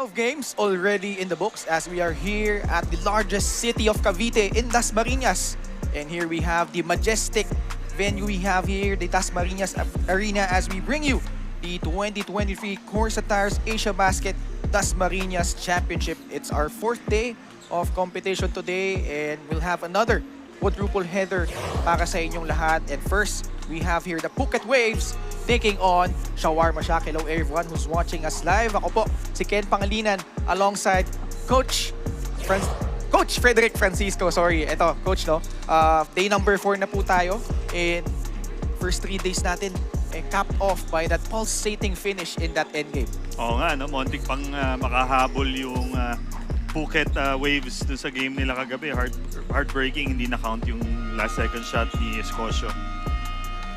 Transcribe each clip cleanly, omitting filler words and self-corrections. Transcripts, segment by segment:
12 games already in the books as we are here at the largest city of Cavite in Dasmariñas. And here we have the majestic venue we have here, the Dasmariñas Arena, as we bring you the 2023 CORSA Tires Asiabasket Dasmariñas Championship. It's our 4th day of competition today and we'll have another quadruple header para sa inyong lahat. And first, we have here the Phuket Waves taking on Shawarma. Hello everyone who's watching us live. Ako po, si Ken Pangalinan alongside Coach Frederick Francisco. Sorry, ito, Coach, no? Day number 4 na po tayo. And first 3 days natin, capped off by that pulsating finish in that endgame. Oo nga, no? Montik pang makahabol yung Phuket Waves dun sa game nila kagabi. Heartbreaking, hindi na-count yung last second shot ni Escocio.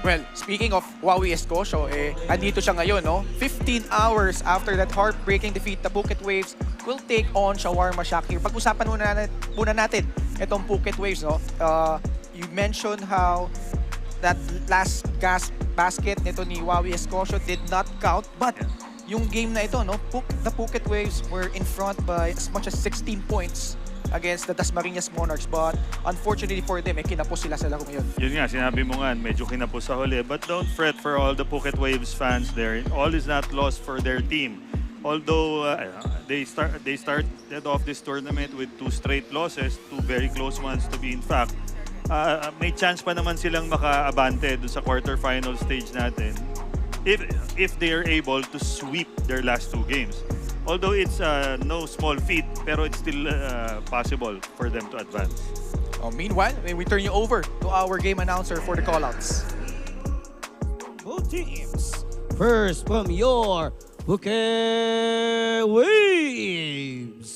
Well, speaking of Wawi Escocio, andito siya ngayon, no? 15 hours after that heartbreaking defeat, the Phuket Waves will take on Shawarma here. Pag-usapan muna natin itong Phuket Waves, no? You mentioned how that last basket nito ni Wawi Escocio did not count, but yung game na ito, no? The Phuket Waves were in front by as much as 16 points against the Dasmariñas Monarchs, but unfortunately for them, kinapos sila sa laro ngayon. Yun nga, sinabi mo nga, medyo kinapos sa huli. But don't fret for all the Phuket Waves fans there. All is not lost for their team. Although they started off this tournament with 2 straight losses, 2 very close ones to be in fact. May chance pa naman silang maka-abante dun sa quarterfinal stage natin if they are able to sweep their last 2 games. Although it's no small feat, pero it's still possible for them to advance. Meanwhile, we turn you over to our game announcer for the callouts. Both teams. First from your Phuket Waves.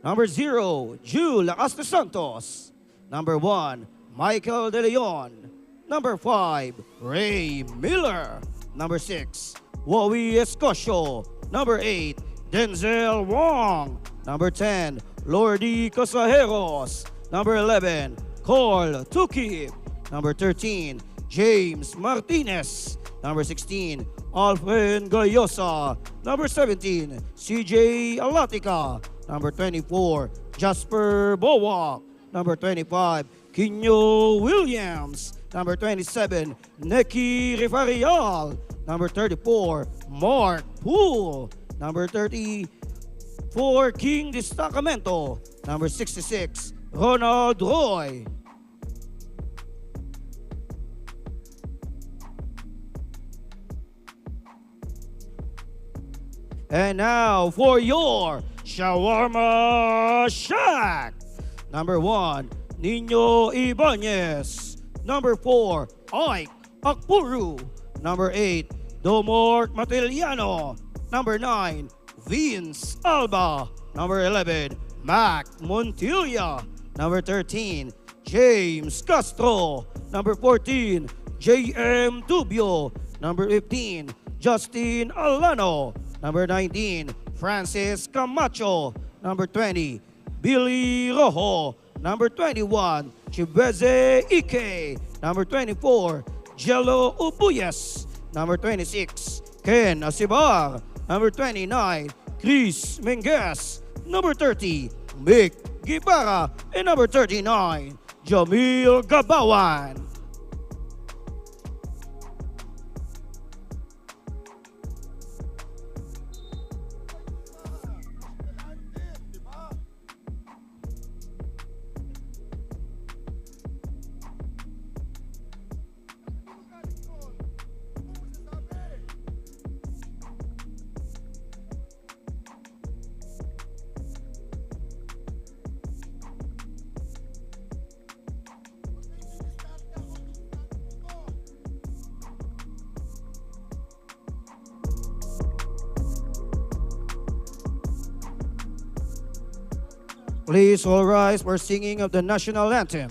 Number 0, Ju Lacaste Santos. Number 1, Michael De Leon. Number 5, Ray Miller. Number 6, Wawi Escocio. Number 8, Denzel Wong. Number 10, Lordy Casajeros. Number 11, Cole Tuki. Number 13, James Martinez. Number 16, Alfred Gayosa. Number 17, CJ Alatica. Number 24, Jasper Bowak. Number 25, Kinyo Williams. Number 27, Neki Rifarial. Number 34, Mark Poole. Number 34, King Destacamento. Number 66, Ronald Roy. And now for your Shawarma Shack. Number 1, Nino Ibanez. Number 4, Ike Akpuru. Number 8, Domort Matiliano. Number 9, Vince Alba. Number 11, Mac Montilla. Number 13, James Castro. Number 14, J.M. Dubio. Number 15, Justin Alano. Number 19, Francis Camacho. Number 20, Billy Rojo. Number 21, Chibeze Ike. Number 24, Jello Ubuyes. Number 26, Ken Asibar. Number 29, Chris Menges. Number 30, Mick Gibara. And number 39, Jamil Gabawan. Please all rise for singing of the national anthem.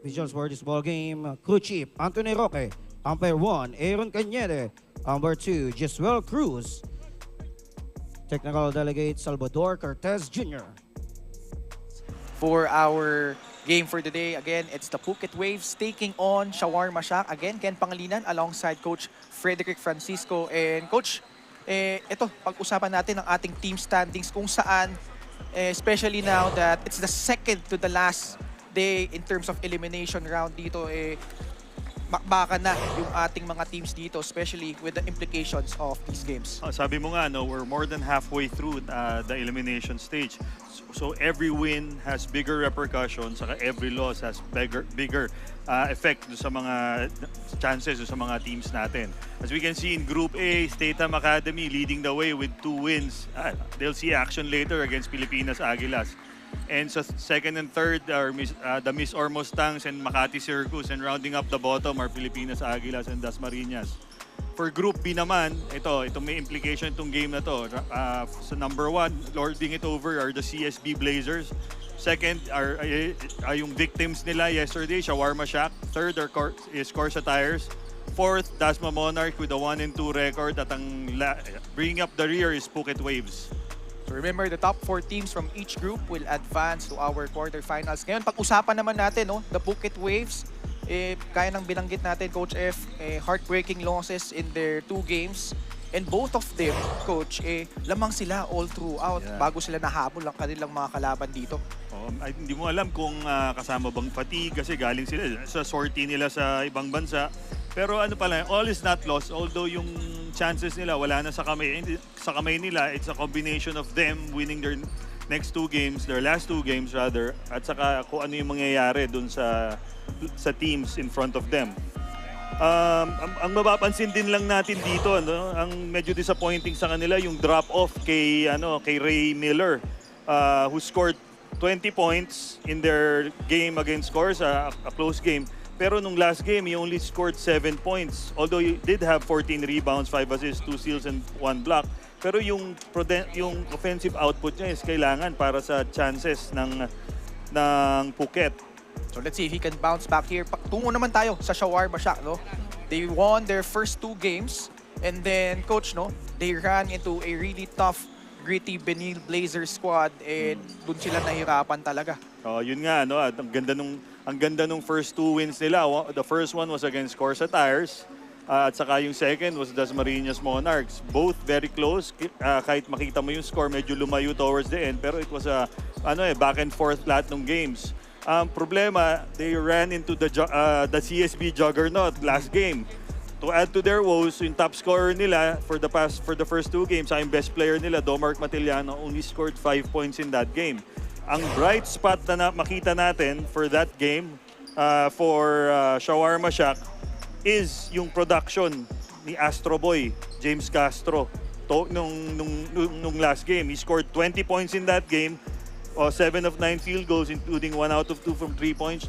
officials for this ball game, crew chief Anthony Roque, umpire 1, Aaron Cañete, umpire 2, Jeswell Cruz, technical delegate Salvador Cortez Jr. For our game for today, again, it's the Phuket Waves taking on Shawarma Shack. Again, Ken Pangilinan alongside Coach Frederick Francisco. And Coach, ito, pag-usapan natin ang ating team standings kung saan, especially now that it's the second to the last day in terms of elimination round dito, bakbakan na yung ating mga teams dito, especially with the implications of these games. Sabi mo nga, no, we're more than halfway through the elimination stage. So every win has bigger repercussions, saka every loss has bigger effect sa mga chances sa mga teams natin. As we can see in Group A, Statham Academy leading the way with 2 wins. They'll see action later against Pilipinas Aguilas. And sa second and third are the Miss Or Mustangs and Makati Circus, and rounding up the bottom are Pilipinas Aguilas and Dasmariñas. For Group B naman, ito may implication itong game na to. So number 1, lording it over are the CSB Blazers. Second are yung victims nila yesterday, Shawarma Shack. Third is CORSA Tires. Fourth, Dasma Monarch with a 1-2 record. At ang bringing up the rear is Phuket Waves. So remember, the top 4 teams from each group will advance to our quarterfinals. Ngayon, pag-usapan naman natin, no, the Phuket Waves, kaya nang binanggit natin, Coach F, heartbreaking losses in their 2 games. And both of them, Coach, lamang sila all throughout bago sila nahabol ang kanilang mga kalaban dito. Hindi mo alam kung kasama bang fatigue kasi galing sila sa sortie nila sa ibang bansa. Pero ano pala, all is not lost. Although yung chances nila wala na sa kamay nila, it's a combination of them winning their next 2 games, their last 2 games rather, at saka kung ano yung mangyayari dun sa teams in front of them. Ang mapapansin din lang natin dito, ano, ang medyo disappointing sa kanila yung drop-off kay Ray Miller, who scored 20 points in their game against CORSA, a close game. Pero nung last game, he only scored 7 points. Although he did have 14 rebounds, 5 assists, 2 steals, and 1 block. Pero yung offensive output niya is kailangan para sa chances ng Phuket. So let's see if he can bounce back here. Tungo naman tayo sa Shawarma Shack, no? They won their first 2 games. And then, Coach, no, they ran into a really tough, gritty Benil Blazers squad. And dun sila nahirapan talaga. Yun nga, no? At ang ganda nung first 2 wins nila. The first one was against CORSA Tires. At saka yung second was Dasmariñas Monarchs. Both very close. Kahit makita mo yung score, medyo lumayo towards the end. Pero it was a back and forth lahat ng games. Problema, they ran into the CSB juggernaut last game. To add to their woes, yung top scorer nila for the first 2 games, yung best player nila, Domark Matiliano, only scored 5 points in that game. Ang bright spot na makita natin for that game for Shawarma Shack is yung production ni Astro Boy, James Castro. Nung last game, he scored 20 points in that game, 7 of 9 field goals, including 1 out of 2 from 3-point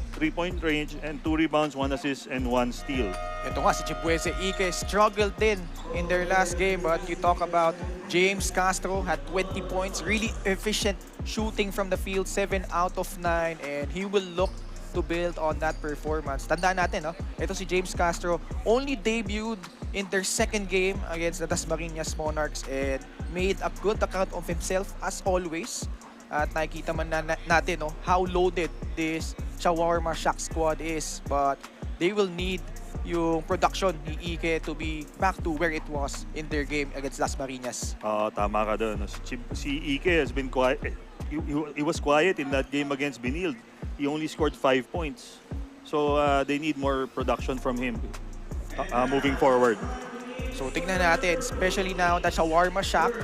range, and 2 rebounds, 1 assist, and 1 steal. Ito nga, si Chibuese Ike struggled din in their last game, but you talk about James Castro had 20 points, really efficient shooting from the field, 7 out of 9, and he will look to build on that performance. Tandaan natin, no? Ito si James Castro only debuted in their second game against the Dasmariñas Monarchs and made a good account of himself as always. At nakikita man natin, no, how loaded this Shawarma Shack squad is, but they will need yung production ni Ike to be back to where it was in their game against Dasmariñas. Tama ka doon. Si Ike has been quiet. He was quiet in that game against Benil. He only scored 5 points. So they need more production from him moving forward. So tignan natin, especially now that Shawarma Shack,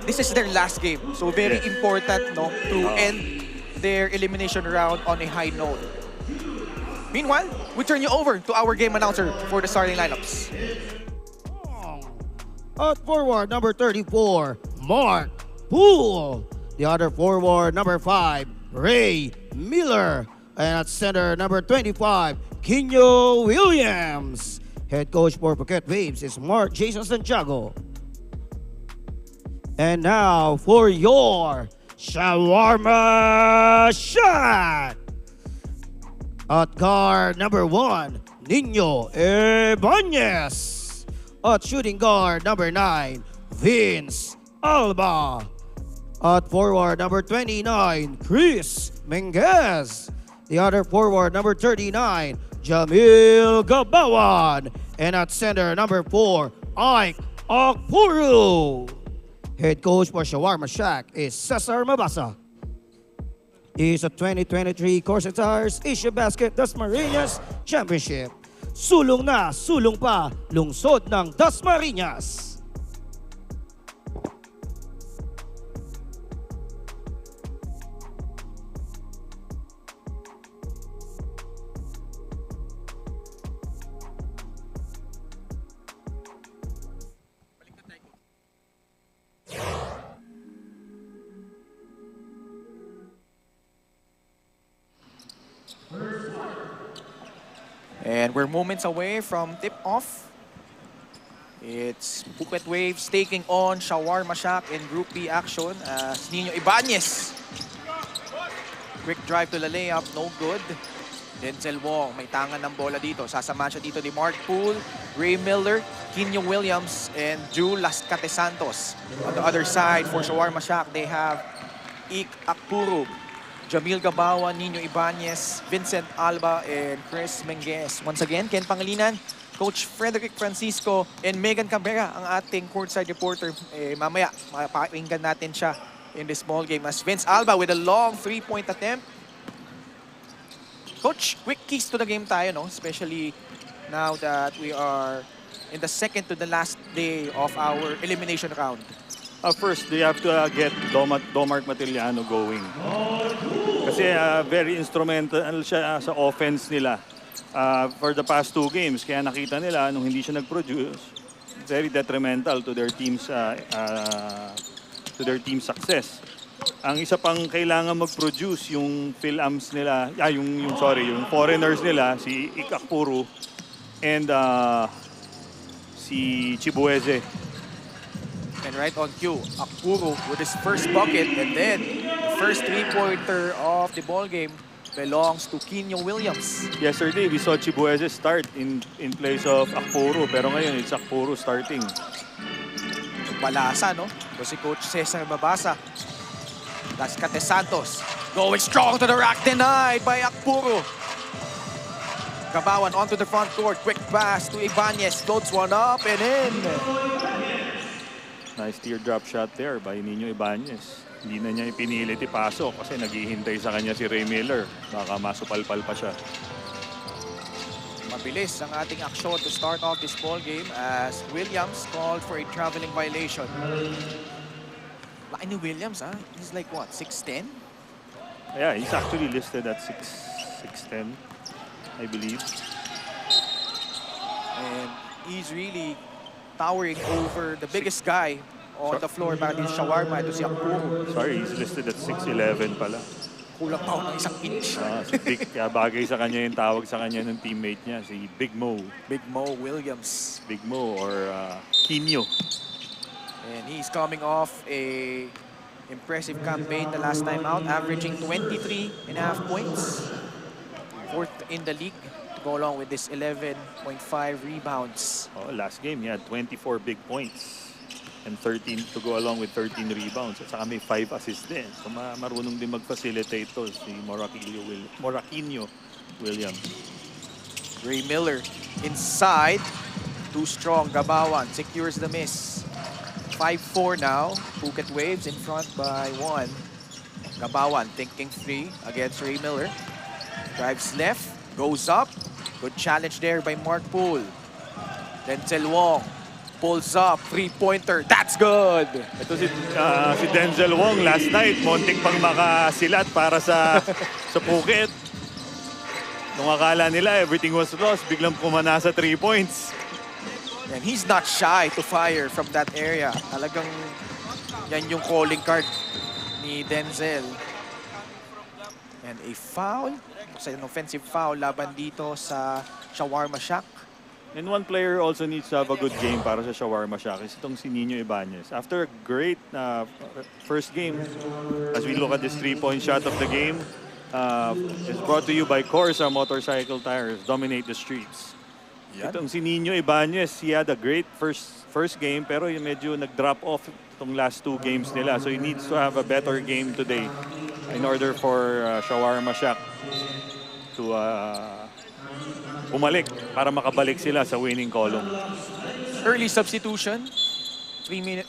this is their last game. So very important, no, to end their elimination round on a high note. Meanwhile, we turn you over to our game announcer for the starting lineups. At forward, number 34, Mark Poole. The other forward, number 5, Ray Miller. And at center, number 25, Kinyo Williams. Head coach for Phuket Waves is Mark Jason Santiago. And now for your Shawarma Shot. At guard number 1, Nino Ibanez. At shooting guard number 9, Vince Alba. At forward number 29, Chris Menguez. The other forward number 39, Jamil Gabawan. And at center number 4, Ike Akpuru. Head coach for Shawarma Shack is Cesar Mabasa. Is a 2023 CORSA Tires Asiabasket Dasmariñas Championship. Sulong na, sulong pa, lungsod ng Dasmariñas. And we're moments away from tip-off. It's Phuket Waves taking on Shawarma Shack in Group B action as Nino Ibanez. Quick drive to the layup, no good. Denzel Wong, may tangan ng bola dito. Sasamahan siya dito ni Mark Poole, Ray Miller, Kinyo Williams, and Drew Lascate Santos. On the other side, for Shawarma Shack, they have Ik Akpuru, Jamil Gabawan, Nino Ibanez, Vincent Alba, and Chris Menguez. Once again, Ken Pangilinan, Coach Frederick Francisco, and Megan Cabrera, ang ating courtside reporter. Mamaya, mapakinggan natin siya in this ball game as Vince Alba with a long three-point attempt. Coach, quick keys to the game tayo, no? Especially now that we are in the second to the last day of our elimination round. First, they have to get Domark Matiliano going. Kasi very instrumental siya sa offense nila for the past 2 games. Kaya nakita nila nung hindi siya nag-produce, very detrimental to their team's success. Ang isa pang kailangan mag-produce yung Phil-Ams nila, yung foreigners nila, si Ikakpuru and si Chibueze. And right on cue, Akpuru with his first bucket, and then the first three-pointer of the ball game belongs to Kinyo Williams. Yesterday, we saw Chibueze start in place of Akpuru, pero ngayon it's Akpuru starting. Balasa, no? Ito si Coach Cesar Mabasa. Lascate Santos going strong to the rack, denied by Akpuru. Gabawan onto the front court, quick pass to Ibanez, floats one up and in. Nice teardrop shot there by Nino Ibanez. Hindi na niya ipinilit ipasok kasi naghihintay sa kanya si Ray Miller. Baka masupalpal pa siya. Mabilis ang ating aksyon to start off this ball game as Williams called for a traveling violation. Laki ni Williams, ha? He's like what, 6'10"? Yeah, he's actually listed at 6'10", I believe. And he's really towering over the biggest guy on the floor back in Shawarma. Ito si Akpuru. Sorry, he's listed at 6'11" pala. Kulang pa ng isang inch. Si Big, kaya bagay sa kanya yung tawag sa kanya ng teammate niya, si Big Mo. Big Mo Williams. Big Mo or Kinyo. And he's coming off a impressive campaign the last time out, averaging 23.5 points. 4th in the league to go along with this 11.5 rebounds. Oh, last game, he had 24 big points. And 13 to go along with 13 rebounds. At saka may 5 assists din. So marunong din mag-facilitate to si Moraquinho Williams. Ray Miller inside. Too strong. Gabawan secures the miss. 5-4 now. Phuket Waves in front by 1. Gabawan thinking 3 against Ray Miller. Drives left. Goes up. Good challenge there by Mark Poole. Denzel Wong pulls up, three-pointer. That's good! Ito si Denzel Wong last night. Muntik pang makasilat para sa Phuket. Nung akala nila everything was lost, biglang pumana sa 3 points. And he's not shy to fire from that area. Talagang yan yung calling card ni Denzel. And a foul. An offensive foul laban dito sa Shawarma Shack. And one player also needs to have a good game para sa Shawarma Shack is itong si Nino Ibanez. After a great first game, as we look at this 3-point shot of the game, is brought to you by CORSA Motorcycle Tires. Dominate the streets. Yan. Itong si Nino Ibanez, he had a great first game pero yung medyo nag-drop off itong last 2 games nila. So he needs to have a better game today in order for Shawarma Shack to bumalik para makabalik sila sa winning column. Early substitution.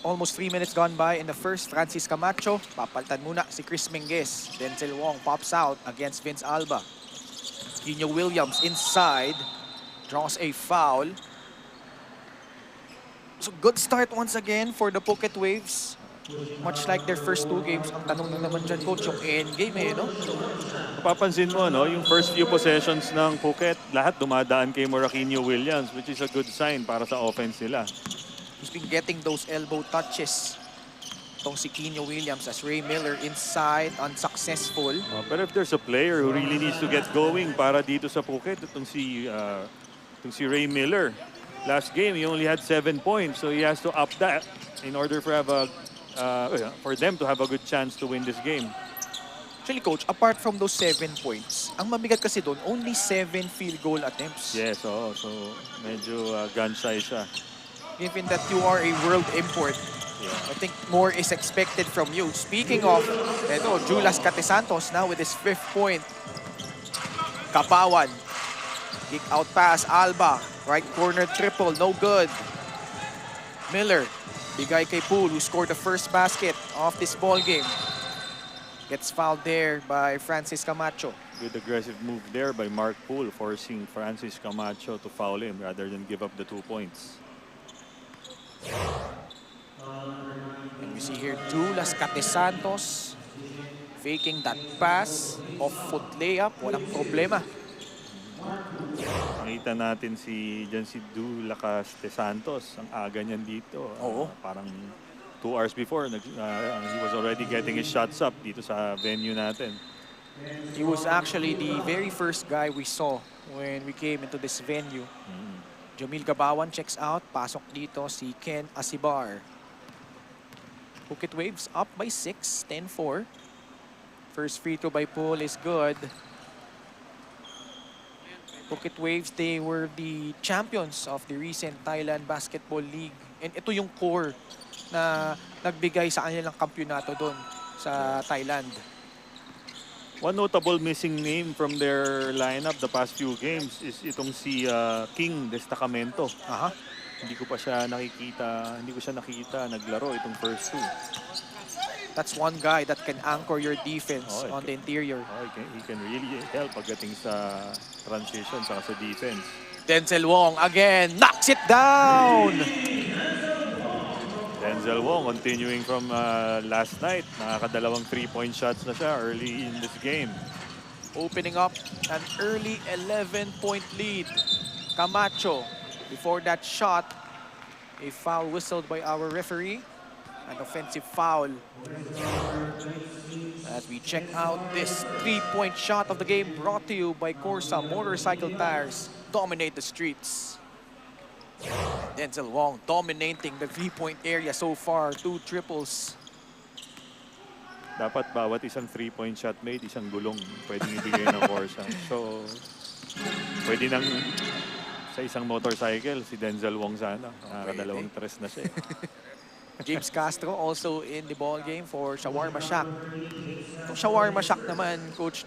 Almost 3 minutes gone by in the first. Francis Camacho. Papalitan muna si Chris Menges. Denzel Wong pops out against Vince Alba. Quino Williams inside. Draws a foul. So good start once again for the Phuket Waves. Much like their first 2 games. Ang tanong na naman dyan, coach, yung end game no? Mapapansin mo, no, yung first few possessions ng Phuket, lahat dumadaan kay Quino Williams, which is a good sign para sa offense nila. He's been getting those elbow touches. Itong si Quino Williams as Ray Miller inside, unsuccessful. But if there's a player who really needs to get going para dito sa Phuket, itong si Ray Miller. Last game, he only had 7 points, so he has to up that in order for them to have a good chance to win this game. Actually, coach, apart from those 7 points, ang mabigat kasi doon, only 7 field goal attempts. Yes, so medyo gun shy siya. Given that you are a world import, I think more is expected from you. Speaking of, Julas Catesantos now with his 5th point. Kapawan. Kick out pass, Alba. Right corner triple, no good. Miller. Bigay kay Poole who scored the first basket of this ball game. Gets fouled there by Francis Camacho. Good aggressive move there by Mark Poole, forcing Francis Camacho to foul him rather than give up the 2 points. And we see here Julas Catesantos faking that pass, off-foot layup, walang problema. Nakita natin si Dulacas de Santos. Ang aga niyan dito. Oo. Parang 2 hours before, he was already getting his shots up dito sa venue natin. He was actually the very first guy we saw when we came into this venue. Jamil Gabawan checks out. Pasok dito si Ken Asibar. Phuket Waves up by 6, 10-4. First free throw by Poole is good. Phuket Waves, they were the champions of the recent Thailand Basketball League. And ito yung core na nagbigay sa kanilang kampyonato doon sa Thailand. One notable missing name from their lineup the past few games is itong si King Destacamento. Hindi ko siya nakikita naglaro itong first 2. That's one guy that can anchor your defense on the interior. He can really help pagdating sa transition sa defense. Denzel Wong again knocks it down. Denzel Wong continuing from last night. Nakakadalawang 3-point shots na siya early in this game. Opening up an early 11-point lead. Camacho, before that shot, a foul whistled by our referee. An offensive foul. As we check out this 3-point shot of the game brought to you by CORSA Motorcycle Tires. Dominate the streets. Denzel Wong dominating the 3-point area so far. 2 triples. Dapat bawat isang 3-point shot made, isang gulong pwedeng ibigay ng CORSA. So, pwede nang sa isang motorcycle, si Denzel Wong sana. Nakakadalawang tres na siya. James Castro also in the ball game for Shawarma Shack. Itong Shawarma Shack naman, coach,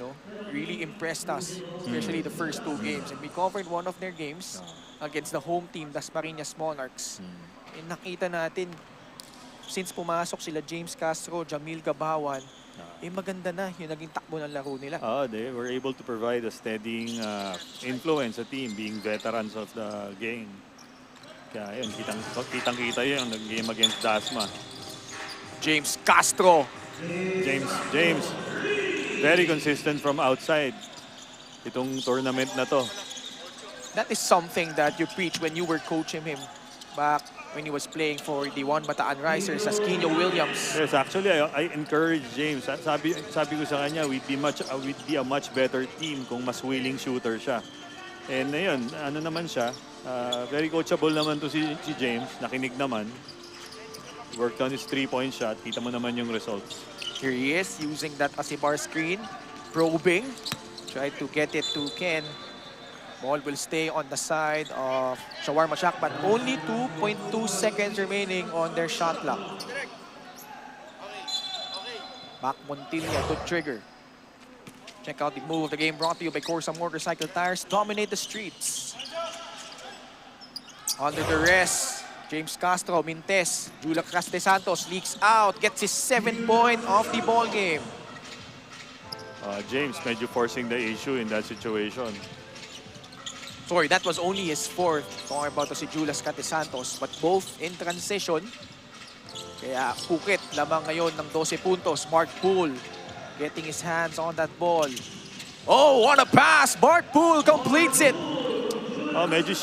really impressed us, especially the first 2 games. And we covered one of their games against the home team, Dasmariñas Monarchs. And nakita natin, since pumasok sila James Castro, Jamil Gabawan, maganda na yung naging takbo ng laro nila. They were able to provide a steadying influence sa team, being veterans of the game. Kaya yun, kitang-kita yun yung game against Dasma. James Castro. James, very consistent from outside. Itong tournament na to. That is something that you preach when you were coaching him back when he was playing for the One Bataan Risers as Quino Williams. Yes, actually, I encourage James. Sabi ko sa kanya, we'd be a much better team kung mas willing shooter siya. And ayun, ano naman siya, very coachable naman to si James. Nakinig naman. Worked on his 3-point shot. Kita mo naman yung results. Here he is using that Asibar screen. probing. Try to get it to Ken. Ball will stay on the side of Shawarma Shack, but only 2.2 seconds remaining on their shot clock. Back Montilla to trigger. Check out the move of the game brought to you by CORSA Motorcycle Tires. Dominate the streets. Under the rest, James Castro, Mintes, Julia Caste Santos leaks out, gets his 7th point of the ball game. James medyo forcing the issue in that situation. Sorry, that was only his 4th. Talking about si Julius Caste Santos, but both in transition. Kaya Phuket lamang ngayon ng 12 puntos. Mark Poole getting his hands on that ball. Oh, what a pass! Mark Poole completes it. Medyo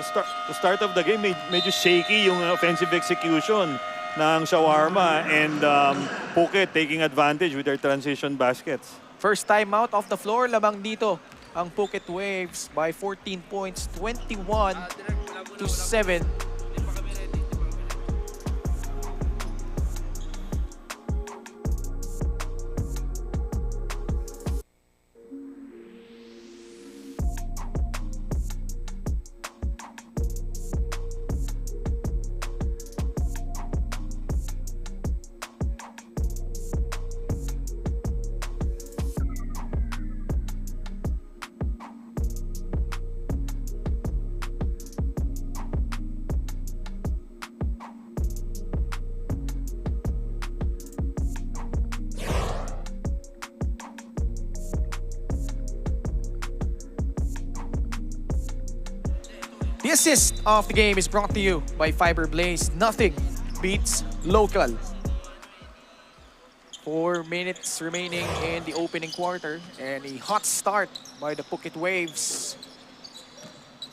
to start of the game, medyo shaky yung offensive execution ng Shawarma, and Phuket taking advantage with their transition baskets. First time out of the floor lamang dito ang Phuket Waves by 14 points, 21-7. The assist of the game is brought to you by Fiber Blaze. Nothing beats local. 4 minutes remaining in the opening quarter, and a hot start by the Phuket Waves.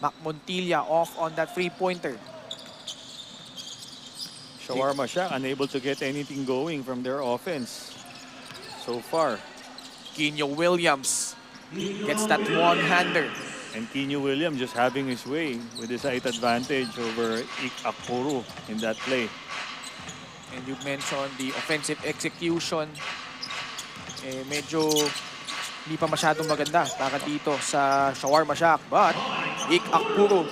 Mac Montilla off on that three-pointer. Shawarma Shack unable to get anything going from their offense so far. Quino Williams gets that one-hander. And Quino Williams just having his way with his height advantage over Ik Akpuru in that play. And you mentioned the offensive execution. Medyo hindi pa masyadong maganda para dito sa Shawarma Shack. But Ik Akpuru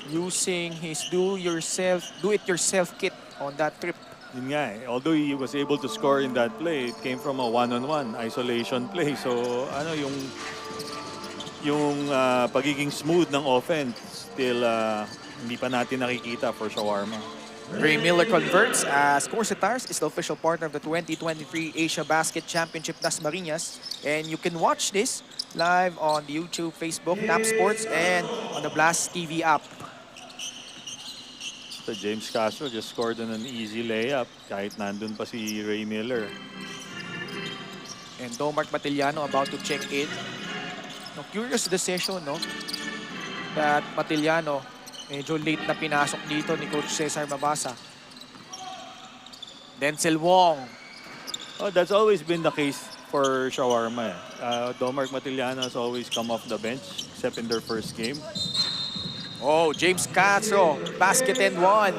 using his do-it-yourself kit on that trip. Yun nga although he was able to score in that play, it came from a one-on-one isolation play. So ano yung pagiging smooth ng offense still hindi pa natin nakikita for Shawarma. Ray Miller converts as CORSA Tires is the official partner of the 2023 Asiabasket Championship Dasmariñas. And you can watch this live on the YouTube, Facebook, Tap Sports, and on the Blast TV app. So James Castro just scored on an easy layup kahit nandun pa si Ray Miller. And Domark Matillano about to check in. No, curious decision, no? That Matillano, medyo late na pinasok dito ni Coach Cesar Mabasa. Denzel Wong. Oh, that's always been the case for Shawarma. Domark Matillano has always come off the bench, except in their first game. Oh, James Castro, basket and one.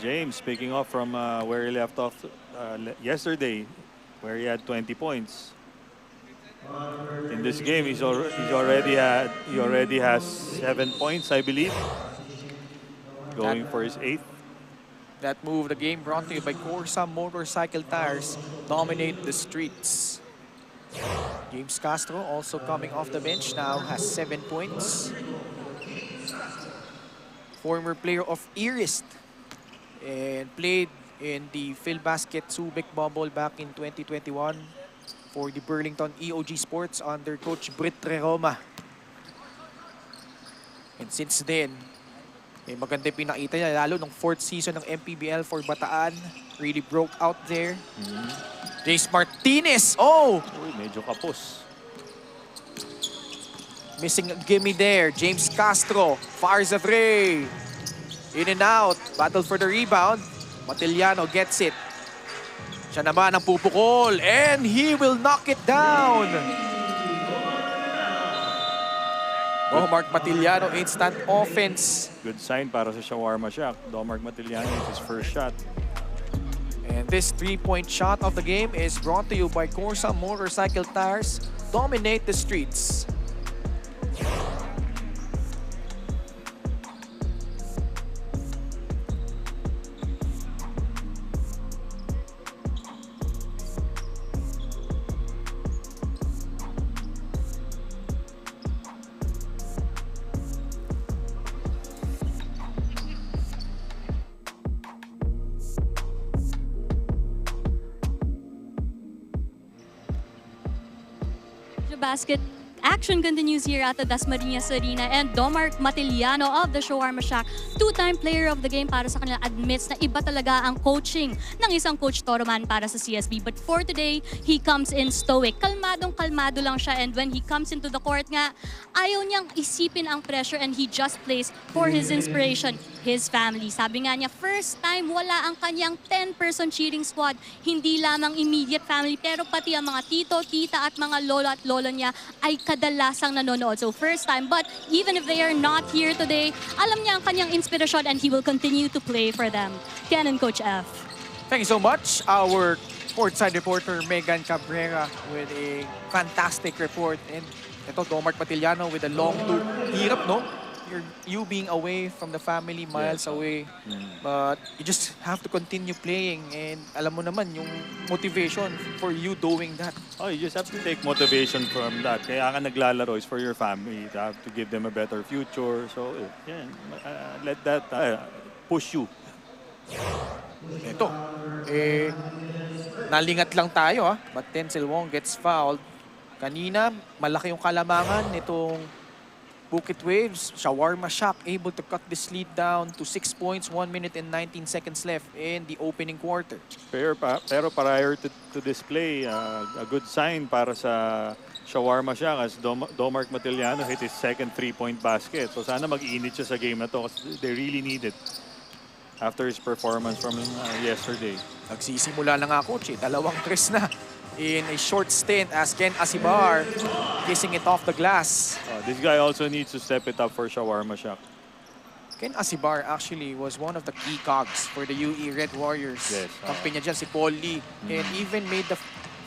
James picking up from where he left off yesterday, where he had 20 points. In this game, he already has 7 points, I believe. Going for his 8th. That move, the game brought to you by CORSA Motorcycle Tires. Dominate the streets. James Castro also coming off the bench now has 7 points. Former player of Irist and played in the Philbasket Subic bubble back in 2021 for the Burlington EOG Sports under Coach Brit Roma. And since then, maganda pinakita niya, lalo nung 4th season ng MPBL for Bataan. Really broke out there. Jace Martinez, oh! Uy, medyo kapos. Missing a gimme there. James Castro fires a three. In and out. Battle for the rebound. Matillano gets it. Siya naman ang pupukol. And he will knock it down. Oh, Mark Matillano, instant offense. Good sign para sa Shawarma Shack. Domark Matillano, his first shot. And this three-point shot of the game is brought to you by CORSA Motorcycle Tires. Dominate the streets. Basket action continues here at the Dasmariñas Arena, and Domar Matiliano of the Shawarma Shack, two-time player of the game para sa kanila, admits na iba talaga ang coaching ng isang Coach Toroman para sa CSB. But for today, he comes in stoic. Kalmadong-kalmado lang siya, and when he comes into the court nga, ayaw niyang isipin ang pressure and he just plays for his inspiration, his family. Sabi nga niya, first time wala ang kanyang 10-person cheering squad. Hindi lamang immediate family, pero pati ang mga tito, tita at mga lolo at lola niya ay kadalasang nanonood. So first time, but even if they are not here today, alam niya ang kanyang inspirasyon and he will continue to play for them. Ken and Coach F. Thank you so much, our courtside reporter Megan Cabrera with a fantastic report. And ito, Domar Matiliano with a long tour. Hirap, no? You being away from the family, miles away. But you just have to continue playing. And alam mo naman, yung motivation for you doing that. Oh, you just have to take motivation from that. Kaya ka naglalaro is for your family. You have to give them a better future. So, yeah, let that push you. Ito, nalingat lang tayo, but Tencel Wong gets fouled. Kanina, malaki yung kalamangan nitong Phuket Waves. Shawarma Shack able to cut this lead down to 6 points, 1 minute and 19 seconds left in the opening quarter. Pero prior to this play, a good sign para sa Shawarma Shack as Domar Matiliano hit his second three-point basket. So sana mag-init siya sa game na to kasi they really need it after his performance from yesterday. Nagsisimula na nga, Coach. Dalawang tres na in a short stint as Ken Asibar kissing it off the glass. This guy also needs to step it up for Shawarma Shack. Ken Asibar actually was one of the key cogs for the UE Red Warriors. Yes. Kampi niya dyan si Paul Lee. And even made the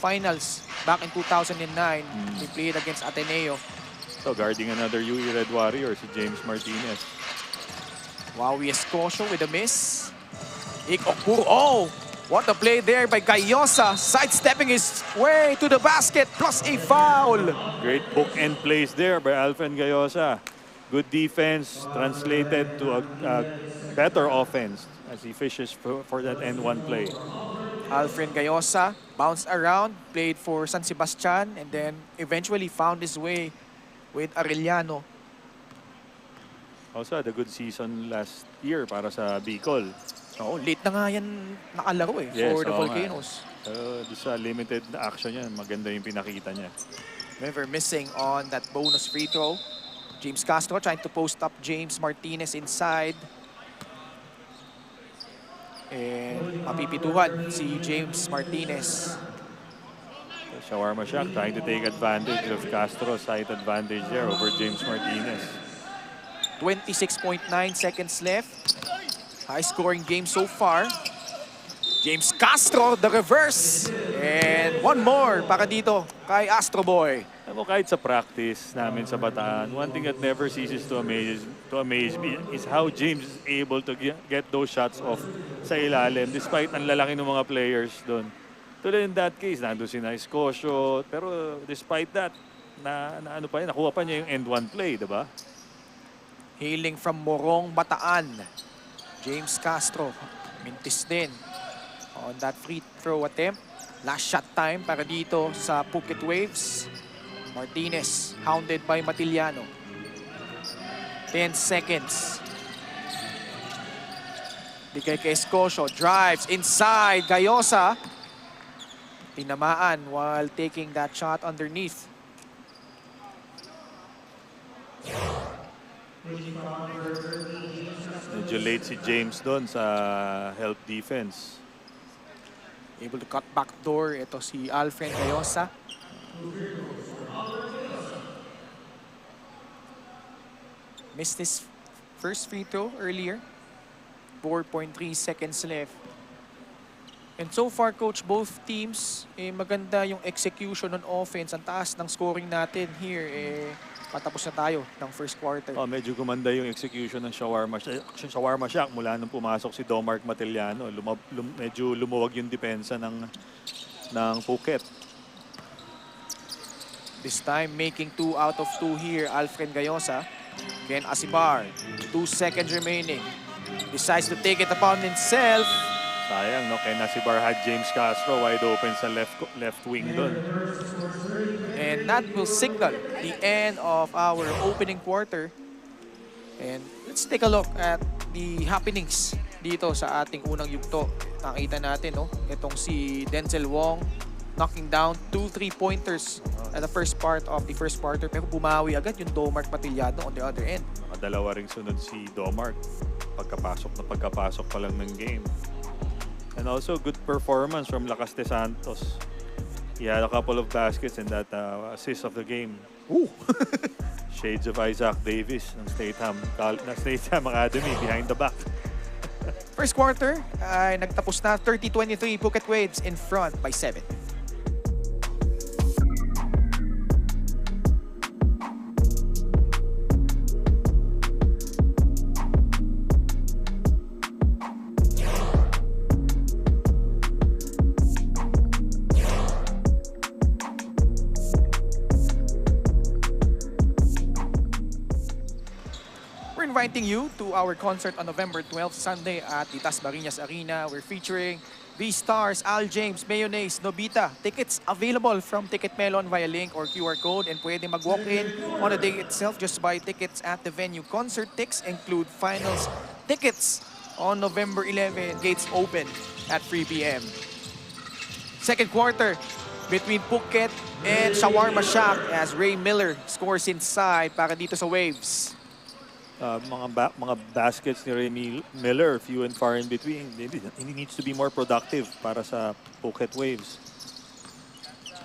finals back in 2009. He played against Ateneo. So guarding another UE Red Warrior, si James Martinez. Wawi Escocio with a miss. Okpuro. Oh! What a play there by Gayosa, sidestepping his way to the basket, plus a foul. Great bookend plays there by Alfred Gayosa. Good defense translated to a better offense as he fishes for that end one play. Alfred Gayosa bounced around, played for San Sebastian, and then eventually found his way with Arellano. Also had a good season last year para sa Bicol. Oh, late na nga yan nakalaro for the Volcanoes. Sa limited na action yan, maganda yung pinakita niya. Never missing on that bonus free throw. James Castro trying to post up James Martinez inside. And mapipituhan si James Martinez. Shawarma Shack trying to take advantage of Castro's height advantage there over James Martinez. 26.9 seconds left. High-scoring game so far. James Castro, the reverse. And one more para dito kay Astro Boy. Alam mo, kahit sa practice namin sa Bataan, one thing that never ceases to amaze me is how James is able to get those shots off sa ilalim despite ang lalaki ng mga players doon. Tulad in that case, nandun si Escocio, pero despite that, nakuha pa niya yung end one play, diba? Hailing from Morong, Bataan. James Castro, mintis din on that free throw attempt. Last shot time para dito sa Phuket Waves. Martinez, hounded by Matiliano. 10 seconds. Bigay kay Escocio, drives inside. Gayosa, tinamaan while taking that shot underneath. Medyo late si James doon sa help defense. Able to cut back door. Ito si Alfred Gayosa. Missed his first free throw earlier. 4.3 seconds left. And so far, Coach, both teams, maganda yung execution on offense. Ang taas ng scoring natin here. Patapos na tayo ng first quarter. Oh, medyo gumanda yung execution ng Shawarma Shack mula nung pumasok si Domark Mateliano. Medyo lumuwag yung depensa ng Phuket. This time, making 2 out of 2 here, Alfred Gayosa. Ken Asibar, 2 seconds remaining. Decides to take it upon himself. Sayang, no? Kaya Asibar had James Castro wide open sa left wing doon. And that will signal the end of our opening quarter. And let's take a look at the happenings dito sa ating unang yugto. Nakita natin, no? Itong si Denzel Wong knocking down 2 3-pointers at the first part of the first quarter. Pero bumawi agad yung Domark Matiliano on the other end. Nakadalawa ring sunod si Domark. Pagkapasok pa lang ng game. And also good performance from Lakas de Santos. He had a couple of baskets in that assist of the game. Ooh! Shades of Isaac Davis ng State Ham Academy behind the back. First quarter ay nagtapos na 30-23, Phuket Waves in front by 7. Inviting you to our concert on November 12th, Sunday at the Dasmariñas Arena. We're featuring V-Stars, Al James, Mayonnaise, Nobita. Tickets available from Ticket Melon via link or QR code, and pwede mag-walk-in on the day itself. Just buy tickets at the venue. Concert tickets include finals tickets on November 11. Gates open at 3 p.m. Second quarter between Phuket and Shawarma Shack as Ray Miller scores inside para dito sa Waves. Mga baskets ni Remy Miller, few and far in between. He needs to be more productive para sa Phuket Waves.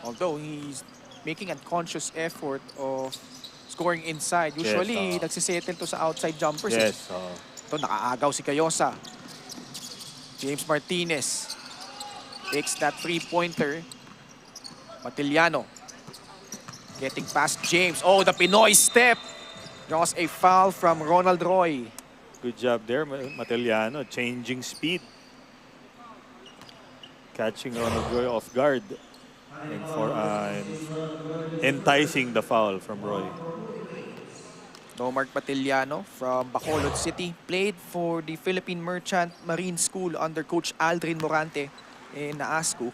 Although he's making a conscious effort of scoring inside. Usually, nagsisettle to sa outside jumpers. Yes. Ito, nakaagaw si Cayosa. James Martinez takes that 3-pointer. Matiliano getting past James. Oh, the Pinoy step. Draws a foul from Ronald Roy. Good job there, Mateliano. Changing speed. Catching Ronald Roy off guard. And enticing the foul from Roy. Domark Matiliano from Bacolod City. Played for the Philippine Merchant Marine School under Coach Aldrin Morante in Naasco.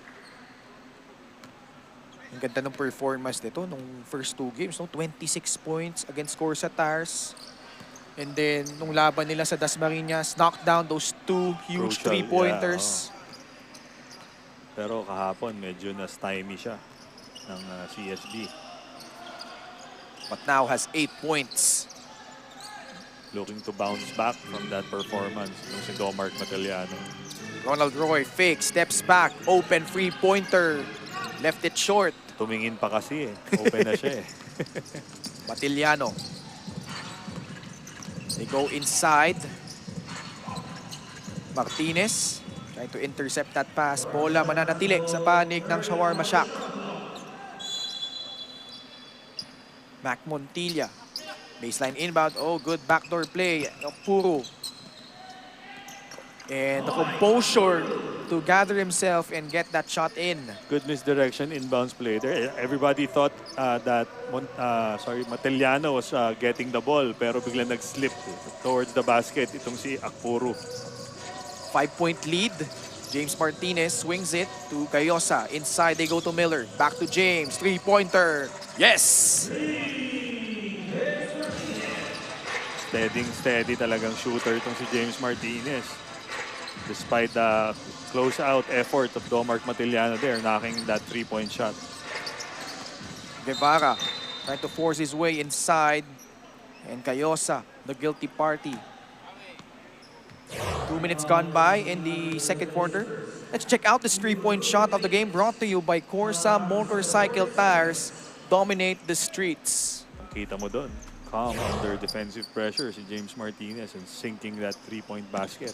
Ang ganda ng performance nito nung first 2 games, no? 26 points against CORSA Tars. And then, nung laban nila sa Dasmariñas, knocked down those 2 huge 3-pointers. Yeah, pero kahapon, medyo na-stymie siya ng CSB. But now has 8 points. Looking to bounce back from that performance ng si Domark Mateliano. Ronald Roy fake, steps back, open 3-pointer. Left it short. Tumingin pa kasi eh. Open na siya eh. Matiliano. They go inside. Martinez trying to intercept that pass. Bola mananatili sa panig ng Shawarma Shack. Mac Montilla. Baseline inbound. Oh, good backdoor play. Puro. And the composure to gather himself and get that shot in. Good misdirection, inbounds play there. Everybody thought that Mateliano was getting the ball, pero biglang nag-slip towards the basket itong si Akpuru. 5-point lead. James Martinez swings it to Cayosa. Inside they go to Miller. Back to James. 3-pointer. Yes! Steady talagang shooter itong si James Martinez. Despite the close-out effort of Domark Matiliano there, knocking that 3-point shot. Guevara trying to force his way inside. And Cayosa, the guilty party. 2 minutes gone by in the second quarter. Let's check out this 3-point shot of the game brought to you by CORSA Motorcycle Tires. Dominate the streets. Kita mo doon, calm under defensive pressure si James Martinez and sinking that 3-point basket.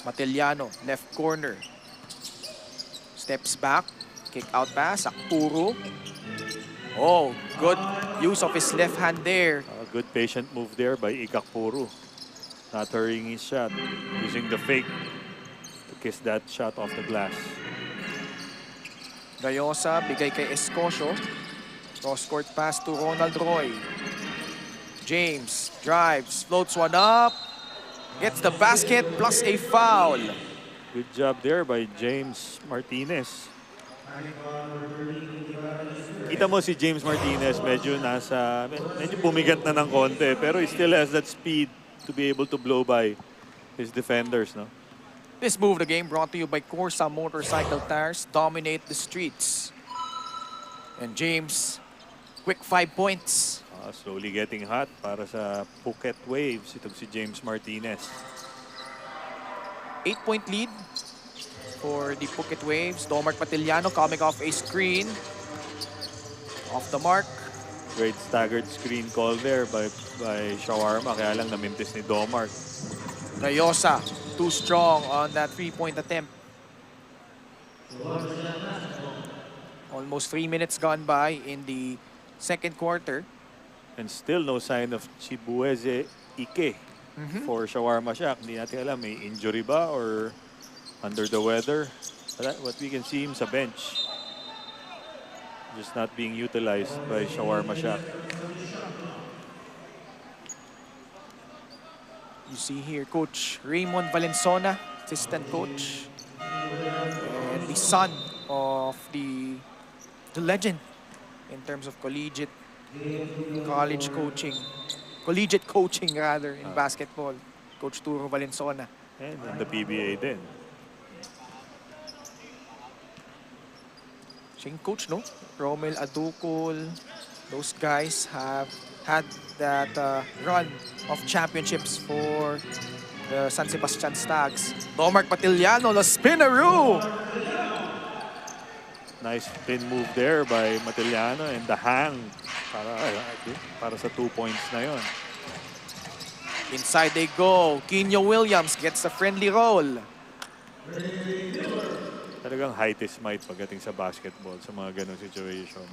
Matiliano, left corner. Steps back. Kick out pass. Akpuro. Oh, good use of his left hand there. A good patient move there by Ikakpuro. Not hurrying his shot. Using the fake to kiss that shot off the glass. Gayosa, bigay kay Escosio. Cross-court pass to Ronald Roy. James drives, floats one up. Gets the basket plus a foul. Good job there by James Martinez. Kita mo si James Martinez medyo bumigat na ng konti pero he still has that speed to be able to blow by his defenders, no? This move of the game brought to you by CORSA motorcycle tires. Dominate the streets. And James, quick 5 points. Slowly getting hot para sa Phuket Waves. Itong si James Martinez. 8-point lead for the Phuket Waves. Domar Patiliano coming off a screen. Off the mark. Great staggered screen call there by Shawarma. Kaya lang namintis ni Domar. Gayosa, too strong on that 3-point attempt. Almost 3 minutes gone by in the second quarter. And still no sign of Chibueze Ike for Shawarma Shack. Hindi natin alam, may injury ba or under the weather. What we can see him sa bench. Just not being utilized by Shawarma Shack. You see here Coach Raymond Valenzona, assistant coach. And the son of the legend in terms of collegiate coaching rather in basketball, Coach Turo Valenzona. And in the PBA din. Siya yung coach, no? Romel Aducol, those guys have had that run of championships for the San Sebastian Stags. Domar Patiliano, the spinaroo! Nice spin move there by Matiliano and the hang para sa 2 points na yon. Inside they go. Quino Williams gets a friendly roll. Talagang height is might pagdating sa basketball sa mga ganong situation.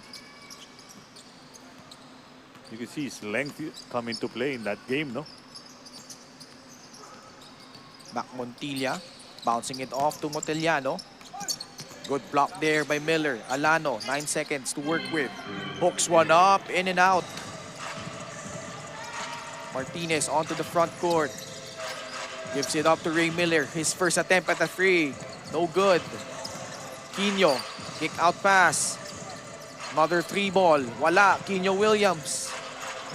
You can see his length come into play in that game, no? Back Montilla, bouncing it off to Motiliano. Good block there by Miller. Alano, 9 seconds to work with. Hooks one up, in and out. Martinez onto the front court. Gives it up to Ray Miller. His first attempt at a three. No good. Quino, kick out pass. Another 3 ball. Wala. Quino Williams.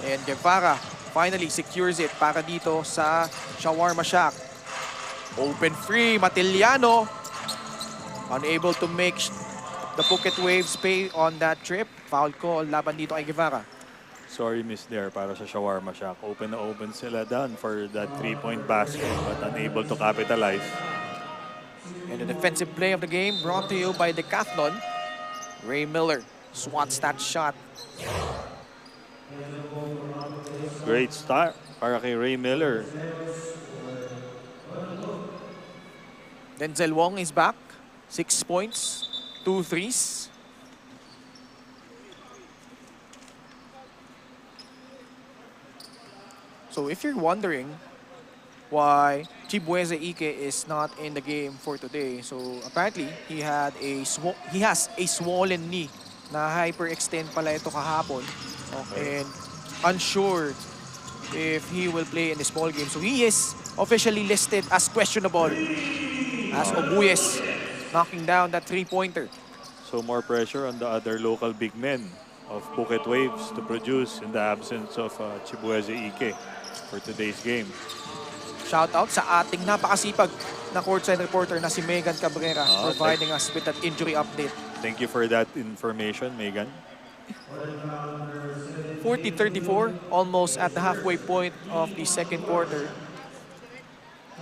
And Guevara finally secures it para dito sa Shawarma Shack. Open free. Matiliano. Unable to make the Phuket Waves pay on that trip. Foul call laban dito kay Guevara. Sorry, miss there para sa Shawarma Shack. Open na open sila done for that 3-point basket but unable to capitalize. And the defensive play of the game brought to you by Decathlon. Ray Miller swats that shot. Great start para kay Ray Miller. Denzel Wong is back. 6 points, 2 threes. So if you're wondering why Chibueze Ike is not in the game for today, so apparently he has a swollen knee na hyperextend pala ito kahapon. And unsure if he will play in the small game. So he is officially listed as questionable as Obuyes knocking down that 3-pointer. So more pressure on the other local big men of Phuket Waves to produce in the absence of Chibueze Ike for today's game. Shout out sa ating napakasipag na courtside reporter na si Megan Cabrera providing us with that injury update. Thank you for that information, Megan. 40-34, almost at the halfway point of the second quarter.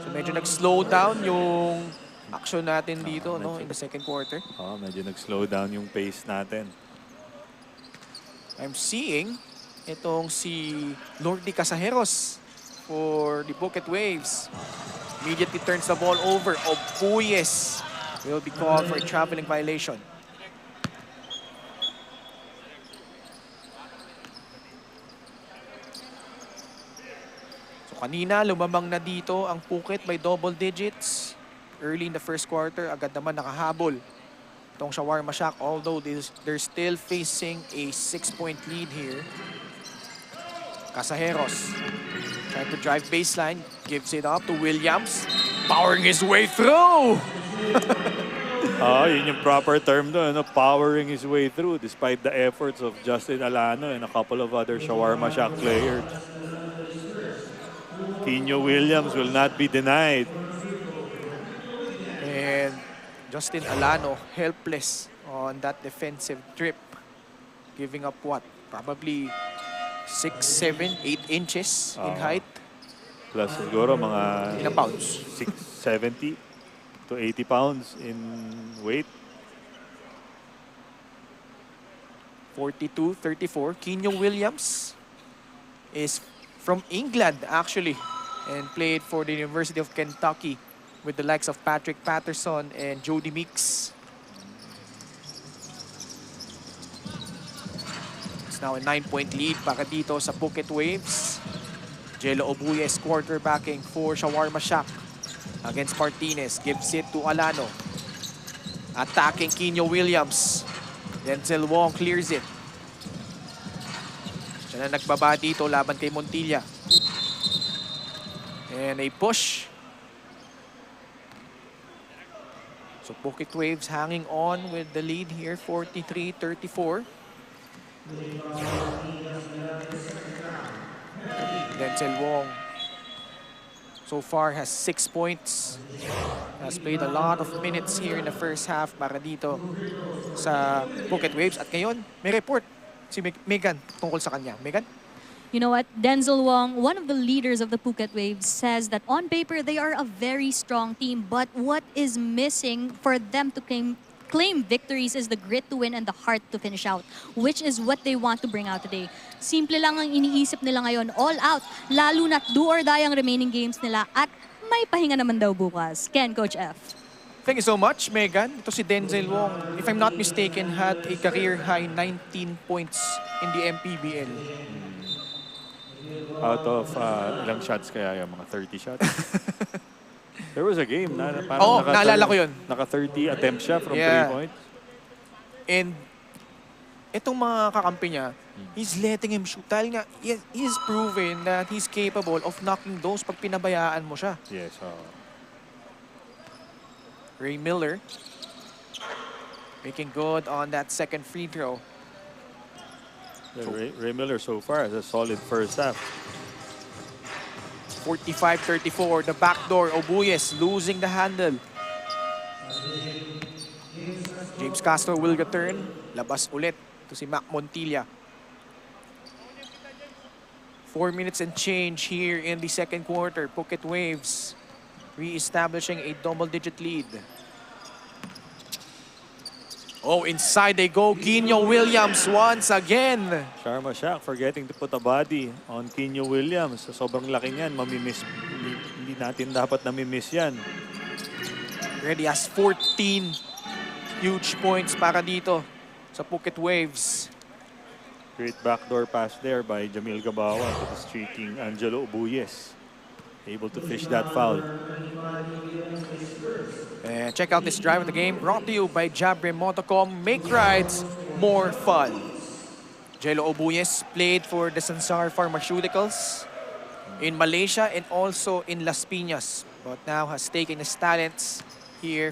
So medyo nag-slow down yung action natin dito in the second quarter. Medyo nag-slow down yung pace natin. I'm seeing itong si Lordy Casajeros for the Phuket Waves. Immediately turns the ball over. Obuyes will be called for a traveling violation. So kanina, lumamang na dito ang Phuket by double digits. Early in the first quarter, agad naman nakahabol itong Shawarma Shack, although they're still facing a 6-point lead here. Casajeros trying to drive baseline, gives it up to Williams, powering his way through. Yun yung proper term doon, no? Powering his way through despite the efforts of Justin Alano and a couple of other Shawarma Shack players. Quino Williams will not be denied. And Justin Alano helpless on that defensive trip, giving up what? Probably 6, 7, 8 inches in height. Plus siguro mga Ilang pounds? 70 to 80 pounds in weight. 42-34. Quino Williams is from England actually and played for the University of Kentucky with the likes of Patrick Patterson and Jody Meeks. It's now a 9-point lead para dito sa Phuket Waves. Jello Obuyes quarterbacking for Shawarma Shack against Martinez. Gives it to Alano. Attacking Quino Williams. Denzel Wong clears it. Siya na nagbaba dito laban kay Montilla. And a push. So Phuket Waves hanging on with the lead here, 43-34. Denzel Wong so far has 6 points. Has played a lot of minutes here in the first half para dito sa Phuket Waves. At ngayon, may report si Megan tungkol sa kanya. Megan? You know what? Denzel Wong, one of the leaders of the Phuket Waves, says that on paper they are a very strong team, but what is missing for them to claim victories is the grit to win and the heart to finish out, which is what they want to bring out today. Simple lang ang iniisip nila ngayon, all out, lalo na't do or die ang remaining games nila at may pahinga naman daw bukas. Ken, Coach F. Thank you so much, Megan. Ito si Denzel Wong, if I'm not mistaken, had a career-high 19 points in the MPBL. Out of ilang shots kaya yung mga 30 shots? There was a game na parang naalala ko yun. Naka-30 attempt siya from 3 points. And itong mga kakampi niya, he's letting him shoot. Dahil nga, he's proven that he's capable of knocking those pag pinabayaan mo siya. Yes. Ray Miller making good on that second free throw. Ray Miller so far has a solid first half. 45-34, the backdoor, Obuyes losing the handle. James Castro will return. Labas ulit to si Mac Montilla. 4 minutes and change here in the second quarter. Phuket Waves re-establishing a double-digit lead. Oh, inside they go. Quino Williams once again. Shawarma Shack forgetting to put a body on Quino Williams. So, sobrang laki niyan. Mamimiss. Hindi natin dapat namimiss yan. Already has 14 huge points para dito sa Phuket Waves. Great backdoor pass there by Jamil Gabawa to the streaking Angelo Obuyes. Able to fish that foul. And check out this drive of the game brought to you by Jabre Motocom. Make rides more fun. Jello Obuyes played for the Sansar Pharmaceuticals in Malaysia and also in Las Piñas, but now has taken his talents here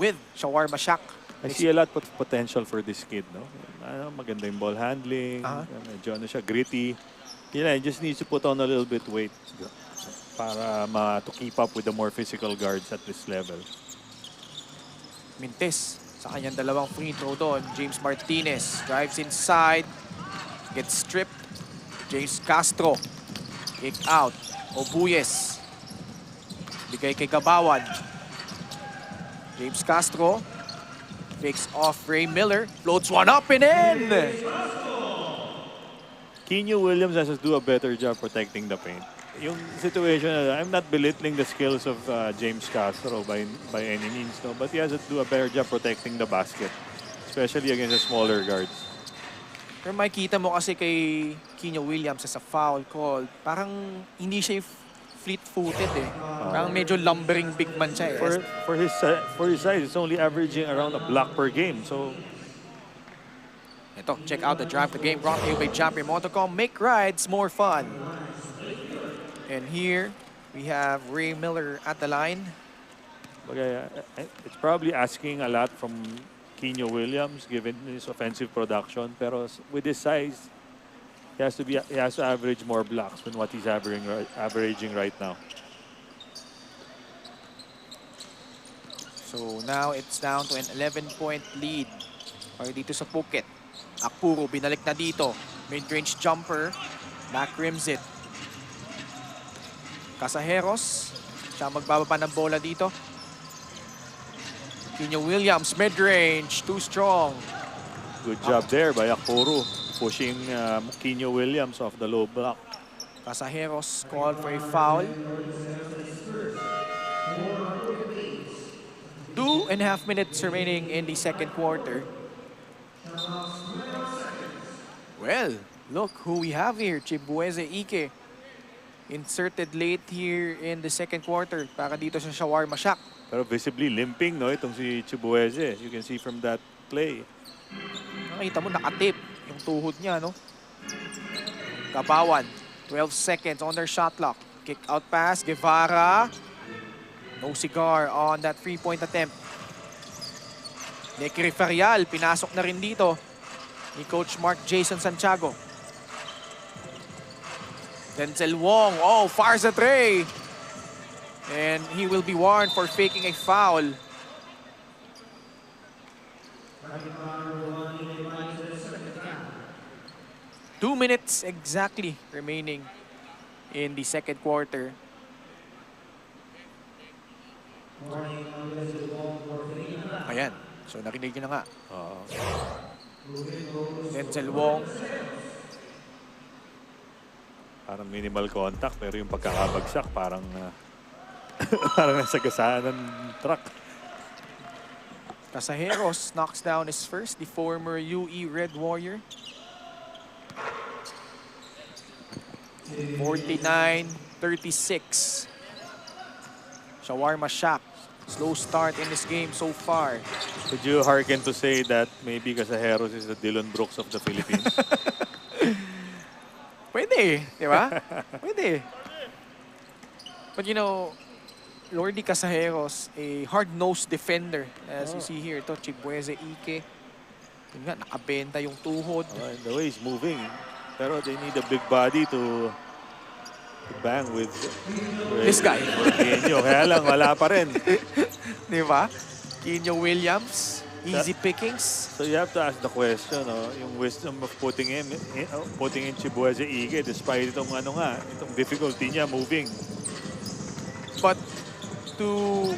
with Shawarma Shack. I see a lot of potential for this kid, no? Maganda yung ball handling, medyo siya, gritty. He just needs to put on a little bit weight para to keep up with the more physical guards at this level. Mintes sa kanyang dalawang free throw doon. James Martinez drives inside, gets stripped. James Castro, kick out. Obuyes, bigay kay Gabawan. James Castro, fakes off Ray Miller, floats one up and in! Quino Williams has to do a better job protecting the paint. yung situation, I'm not belittling the skills of James Castro by any means, no, but he has to do a better job protecting the basket, especially against the smaller guards. Pero makikita mo kasi kay Kenyo Williams as a foul call, parang hindi siya fleet-footed eh. Parang medyo lumbering big man siya eh. For his size, it's only averaging around a block per game. So Ito, check out the drive the game brought to you by Jumper Motocom. Make rides more fun. And here we have Ray Miller at the line. okay, it's probably asking a lot from Kenyo Williams given his offensive production, pero with his size, he has to average more blocks than what he's averaging right now. So now it's down to an 11-point lead para dito sa Phuket. Akpuro binalik na dito. Mid-range jumper. Back rims it. Casajeros. Siya magbababa ng bola dito. Kenyo Williams, mid-range. Too strong. Good job there by Akpuro, pushing Kenyo Williams off the low block. Casajeros called for a foul. 2.5 minutes remaining in the second quarter. Well, look who we have here. Chibueze Ike. Inserted late here in the second quarter para dito sa Shawarma Shack. Pero visibly limping, no, itong si Chibueze. You can see from that play. Nakita mo, nakatip yung tuhod niya, no? Kabawan, 12 seconds on their shot clock. Kick out pass, Guevara. No cigar on that 3-point attempt. Nicky Ferial, pinasok na rin dito ni Coach Mark Jason Santiago. Denzel Wong, oh, fires a tray. And he will be warned for faking a foul. Two minutes exactly remaining in the second quarter. Ayan. So narinig nyo na nga. Denzel Wong. Parang minimal contact, pero yung pagkakabagsak parang parang nasa gasaan ng truck. Casajeros knocks down his first, the former UE Red Warrior. 49-36. Shawarma Shack. Slow start in this game so far. Could you hearken to say that maybe Casajeros is the Dylan Brooks of the Philippines? Pwede, di ba? Pwede. But you know, Lordy Casajeros, a hard-nosed defender. As you see here, ito, Chibueze Ike. Yun nga, nakabenta yung tuhod. The way he's moving. Pero they need a big body to bang with This guy. Kenyo. Kaya lang, wala pa rin. Di ba? Kenyo Williams, easy pickings. So you have to ask the question, yung wisdom of putting in Chibueze Ige despite itong itong difficulty niya moving. But to,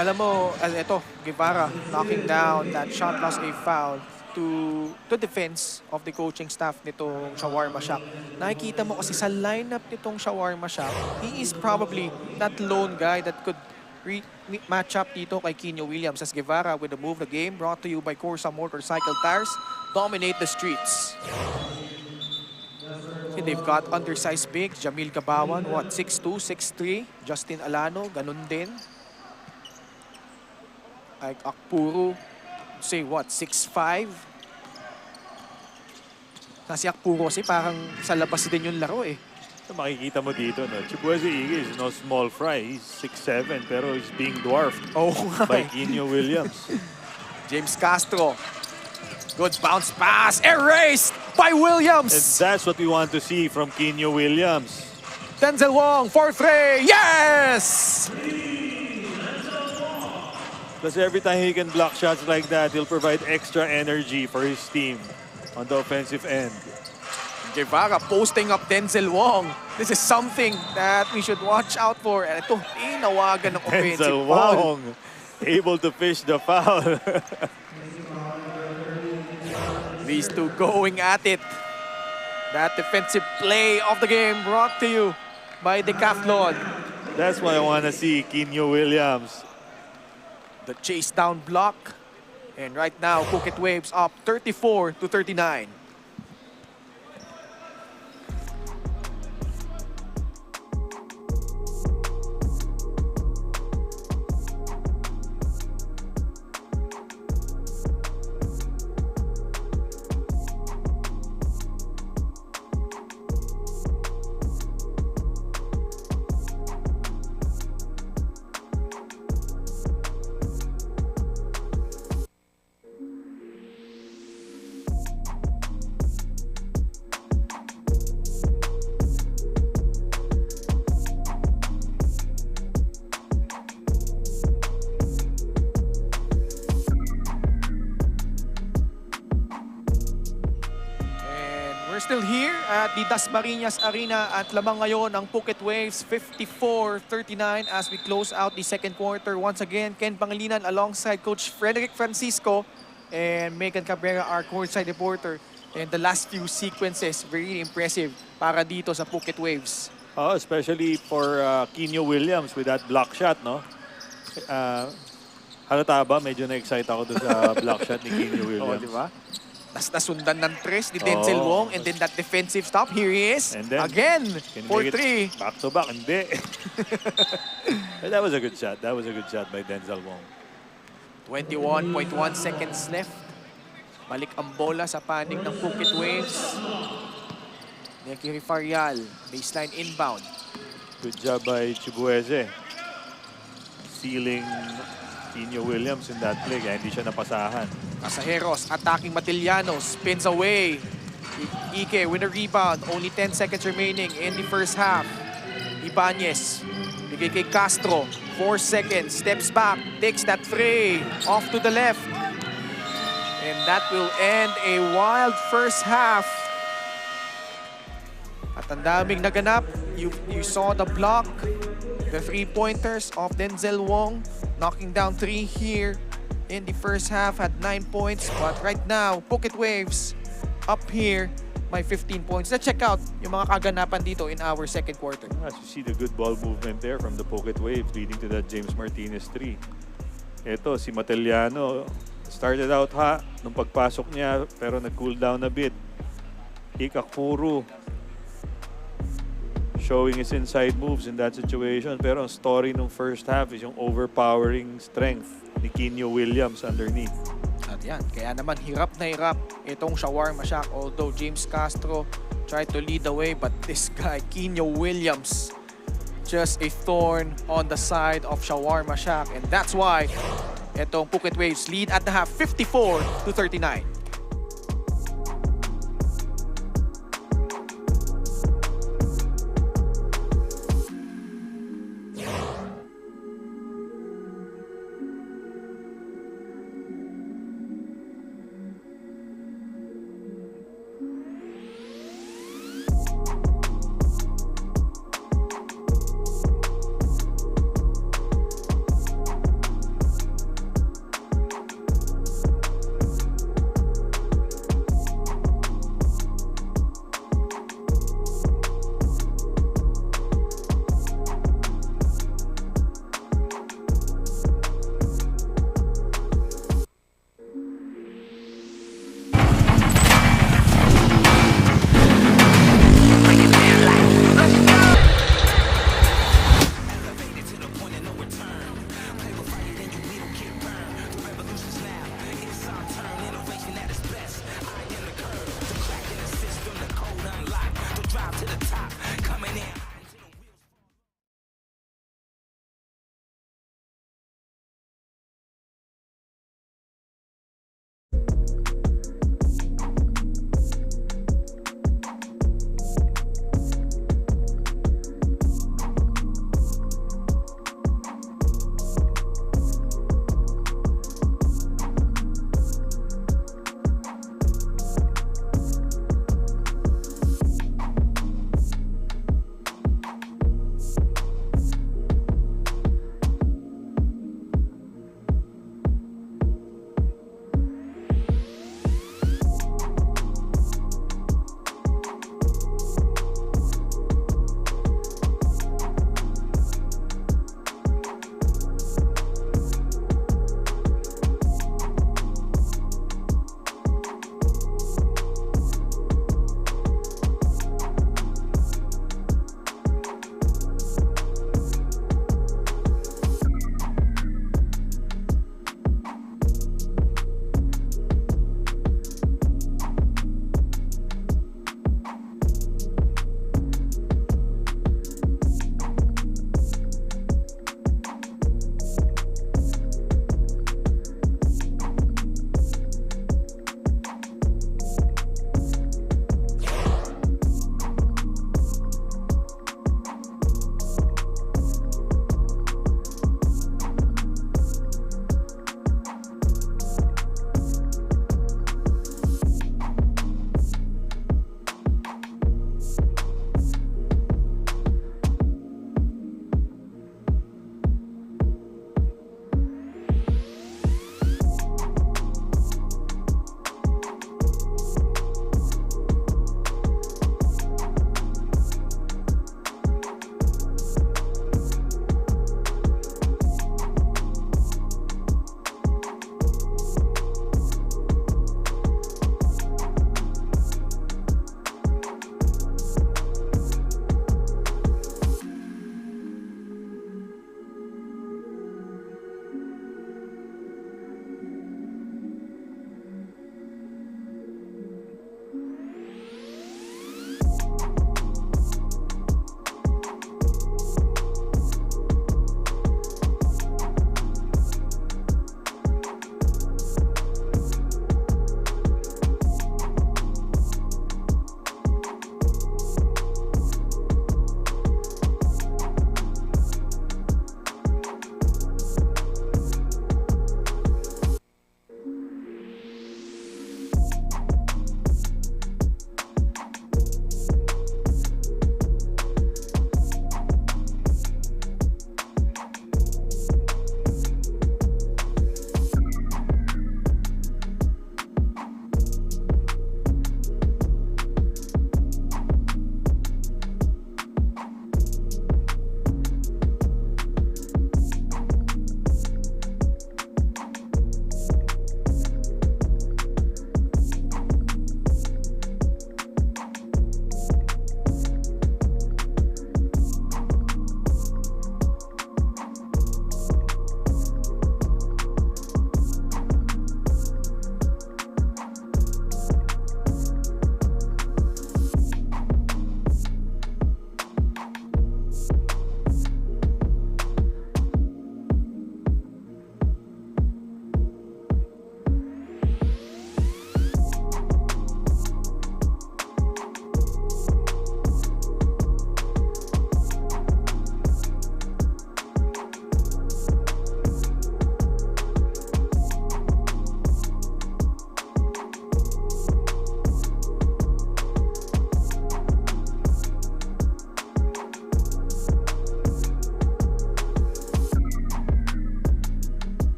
alam mo, ito, Guevara knocking down that shot plus a foul to defense of the coaching staff nitong Shawarma Shack. Nakikita mo kasi sa lineup nitong Shawarma Shack, he is probably that lone guy that could match up dito kay Kenyo Williams. As Guevara with the move the game brought to you by CORSA Motorcycle Tires. Dominate the streets. See, they've got undersized bigs. Jamil Gabawan, what, 6'2", 6'3". Justin Alano, ganun din. Like Akpuro, say what, 6'5". Si Akpuro kasi parang sa labas din yung laro eh. So makikita mo dito, Chibueze Ige is no small fry. He's 6'7", pero he's being dwarfed by Kenyo Williams. James Castro. Good bounce pass. Erased by Williams. And that's what we want to see from Kenyo Williams. Denzel Wong, 4-3. Yes! Because every time he can block shots like that, he'll provide extra energy for his team on the offensive end. Guevara posting up Denzel Wong. This is something that we should watch out for. And ito, inawagan ng offensive Denzel foul. Wong able to fish the foul. These two going at it. That defensive play of the game brought to you by Decathlon. That's what I want to see, Kinyo Williams. The chase down block. And right now, Phuket Waves up 34-39. We're still here at the Dasmariñas Arena at lamang ngayon ang Phuket Waves 54-39 as we close out the second quarter. Once again, Ken Pangilinan alongside Coach Frederick Francisco and Megan Cabrera, our courtside reporter. And the last few sequences, very impressive para dito sa Phuket Waves. Oh, especially for Kinyo Williams with that block shot, no? Halata ba? Medyo na-excite ako doon sa block shot ni Kinyo Williams. Di ba? Tas nasundan ng tres ni Denzel Wong and then that defensive stop. Here he is. And then, again for three. Back to back. Hindi. But that was a good shot. That was a good shot by Denzel Wong. 21.1 seconds left. Balik ang bola sa panig ng Phuket Waves. Neki Rifarial, baseline inbound. Good job by Chibueze. Sealing Kinyo Williams in that play. Kaya hindi siya napasahan. Pasajeros, attacking Matiliano, spins away. Ike with a rebound. Only 10 seconds remaining in the first half. Ibanez, bigay kay Castro. 4 seconds, steps back, takes that three. Off to the left. And that will end a wild first half. At ang daming naganap. You saw the block. The three-pointers of Denzel Wong. Knocking down three here in the first half, had 9 points. But right now, Phuket Waves up here by 15 points. Let's check out yung mga kaganapan dito in our second quarter. As you see the good ball movement there from the Phuket Waves leading to that James Martinez 3. Ito, si Mateliano started out hot nung pagpasok niya pero nag-cool down a bit. Ikakpuru showing his inside moves in that situation. Pero ang story nung first half is yung overpowering strength ni Kinyo Williams underneath. At yan, kaya naman hirap na hirap itong Shawarma Shack. Although James Castro tried to lead the way, but this guy, Kinyo Williams, just a thorn on the side of Shawarma Shack. And that's why itong Phuket Waves lead at the half 54-39.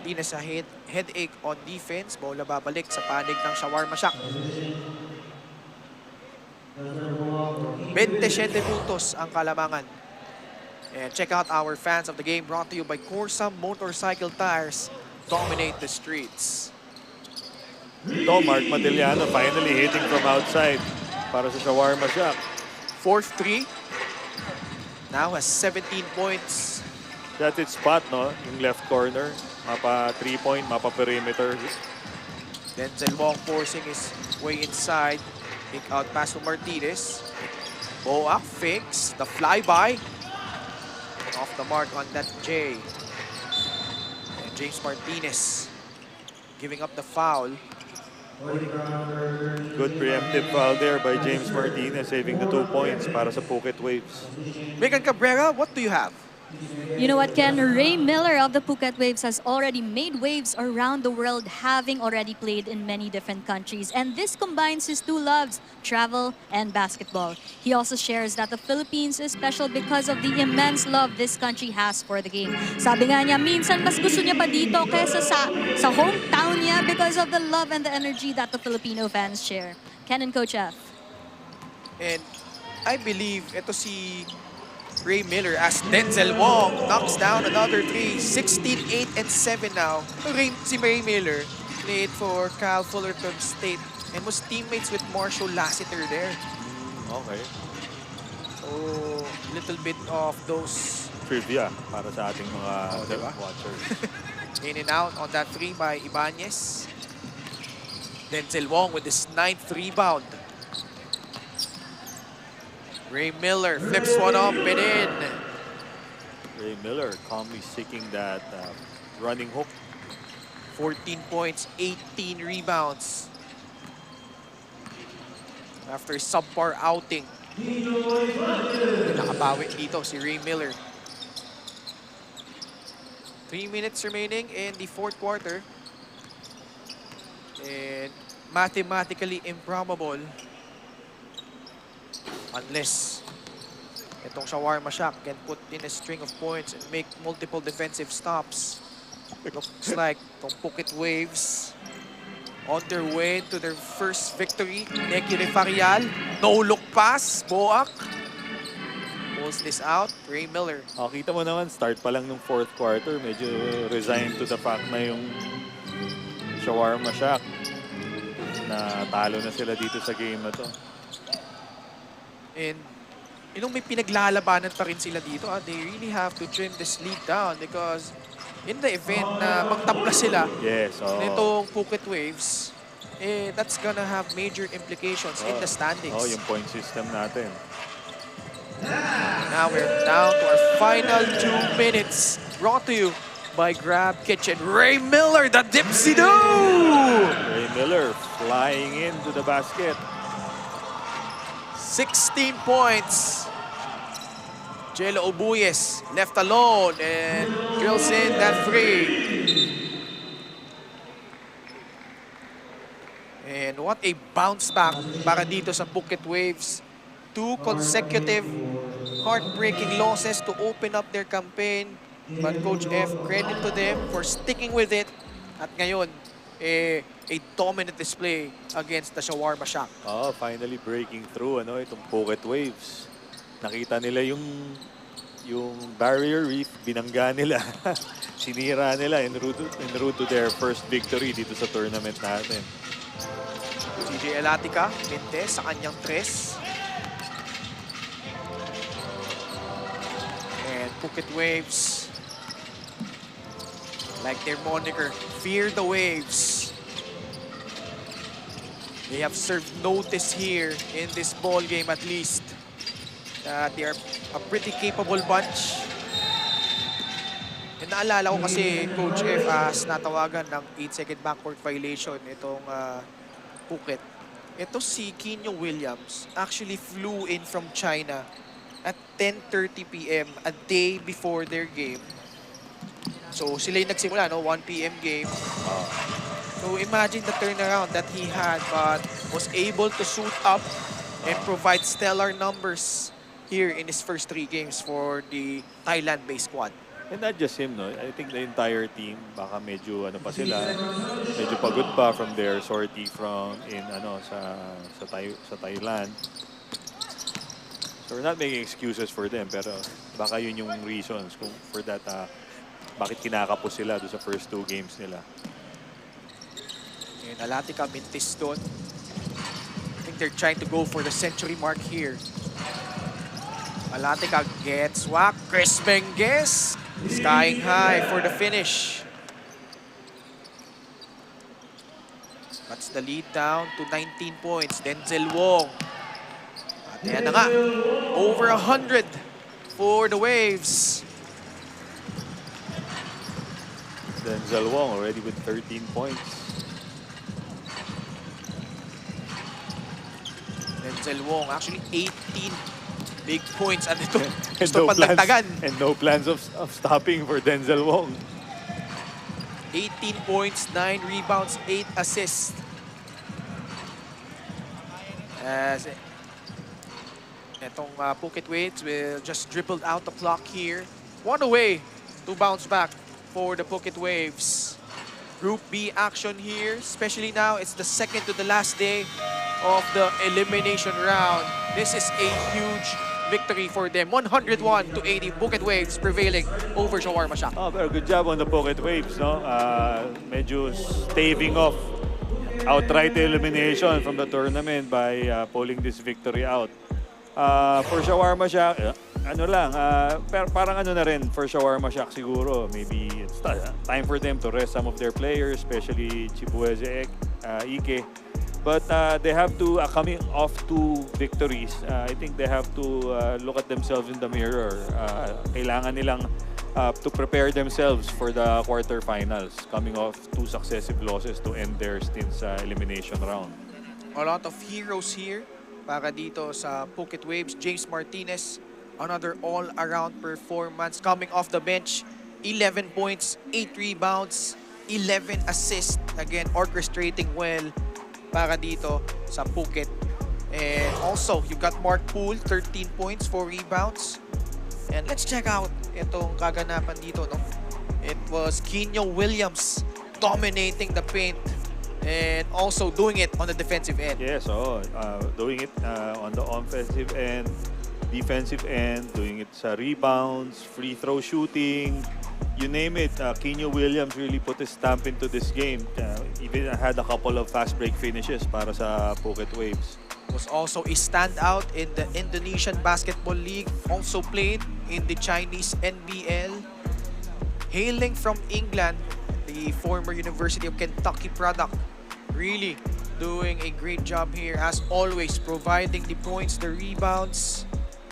Martinez sa headache on defense. Bola babalik sa panig ng Shawarma Shack. 27 puntos ang kalamangan. And check out our fans of the game brought to you by CORSA Motorcycle Tires. Dominate the streets. Mark Matiliano finally hitting from outside para sa Shawarma Shack. 4th 3. Now has 17 points. That's its spot, no? Yung left corner. Mapa 3-point, mapa perimeter. Denzel Wong forcing his way inside. Kick out pass to Martinez. Boak fakes the flyby. Off the mark on that J. And James Martinez giving up the foul. Good preemptive foul there by James Martinez, saving the 2 points para sa Phuket Waves. Megan Cabrera, what do you have? You know what, Ken? Ray Miller of the Phuket Waves has already made waves around the world, having already played in many different countries. And this combines his two loves, travel and basketball. He also shares that the Philippines is special because of the immense love this country has for the game. Sabi nga niya, minsan mas gusto niya pa dito kaysa sa hometown niya because of the love and the energy that the Filipino fans share. Ken and Coach F. And I believe ito si Ray Miller as Denzel Wong knocks down another 3. 16, 8, and 7 now. Si Ray Miller played for Cal Fullerton State and was teammates with Marshall Lassiter there. Okay. So, little bit of those Trivia para sa ating mga diba? watchers. in and out on that 3 by Ibanez. Denzel Wong with his 9th rebound. Ray Miller flips one up and in. Ray Miller calmly seeking that running hook. 14 points, 18 rebounds. After subpar outing. Nakabawi dito si Ray Miller. 3 minutes remaining in the 4th quarter. And mathematically improbable unless itong Shawarma Shack can put in a string of points and make multiple defensive stops. Looks like itong Phuket Waves on their way to their first victory. Neki Refarial, no-look pass, Boak pulls this out. Ray Miller. Kita mo naman, start pa lang ng 4th quarter, medyo resigned to the fact na yung Shawarma Shack na talo na sila dito sa game na to. And may pinaglalabanan pa rin sila dito. They really have to trim this lead down because in the event na magtapla sila nitong Phuket Waves, that's gonna have major implications in the standings. Yung point system natin. Now we're down to our final 2 minutes. Brought to you by Grab Kitchen. Ray Miller, the dipsy-do! Ray Miller flying into the basket. 16 points. Jello Obuyes left alone and drills in that 3. And what a bounce back para dito sa Phuket Waves. 2 consecutive heartbreaking losses to open up their campaign. But Coach F, credit to them for sticking with it. At ngayon, a dominant display against the Shawarma Shack. Finally breaking through itong Phuket Waves. Nakita nila yung barrier reef, binangga nila. Sinira nila en route to their first victory dito sa tournament natin. CJ Elatica, Minte sa kanyang 3. And Phuket Waves, like their moniker, fear the waves. They have served notice here in this ball game at least that they are a pretty capable bunch. And naalala ko kasi Coach F as natawagan ng 8-second backcourt violation itong Phuket. Ito si Kenyo Williams actually flew in from China at 10:30 p.m. a day before their game. So sila yung nagsimula, 1 p.m. game. So imagine the turnaround that he had, but was able to suit up and provide stellar numbers here in his first 3 games for the Thailand-based squad. And not just him, no? I think the entire team, baka medyo ano pa sila, medyo pagod pa from their sortie from sa Thailand. So we're not making excuses for them, pero baka yun yung reasons kung for that bakit kinakapos sila doon sa first 2 games nila. And Alatica Mintis doon. I think they're trying to go for the century mark here. Alatica gets whacked. Chris Bengues skying high for the finish. That's the lead down to 19 points. Denzel Wong. At yan na nga. Over 100 for the Waves. Denzel Wong already with 13 points. Denzel Wong actually 18 big points. Ano ito? Gusto pandagdagan. And no plans of stopping for Denzel Wong. 18 points, 9 rebounds, 8 assists. As itong Phuket Waves will just dribble out the clock here. One away to bounce back for the Phuket Waves. Group B action here, especially now it's the second to the last day of the elimination round. This is a huge victory for them. 101-80, Phuket Waves prevailing over Shawarma Shack. Oh, very good job on the Phuket Waves, no? Medyo staving off outright elimination from the tournament by pulling this victory out. For Shawarma Shack, parang ano na rin for Shawarma Shack siguro. Maybe it's time for them to rest some of their players, especially Chibueze Ike. But they have to, coming off 2 victories, I think they have to look at themselves in the mirror. Kailangan nilang to prepare themselves for the quarterfinals, coming off 2 successive losses to end their stints sa elimination round. A lot of heroes here para dito sa Phuket Waves. James Martinez, another all-around performance coming off the bench. 11 points, 8 rebounds, 11 assists. Again, orchestrating well para dito sa Phuket. And also, you've got Mark Poole, 13 points, 4 rebounds. And let's check out itong kaganapan dito, no? It was Kenyo Williams dominating the paint and also doing it on the defensive end. Yes, doing it on the offensive end, defensive end, doing it sa rebounds, free throw shooting, you name it. Kenyo Williams really put his stamp into this game. Even had a couple of fast break finishes para sa Phuket Waves. Was also a standout in the Indonesian Basketball League. Also played in the Chinese NBL. Hailing from England, the former University of Kentucky product. Really doing a great job here as always, providing the points, the rebounds,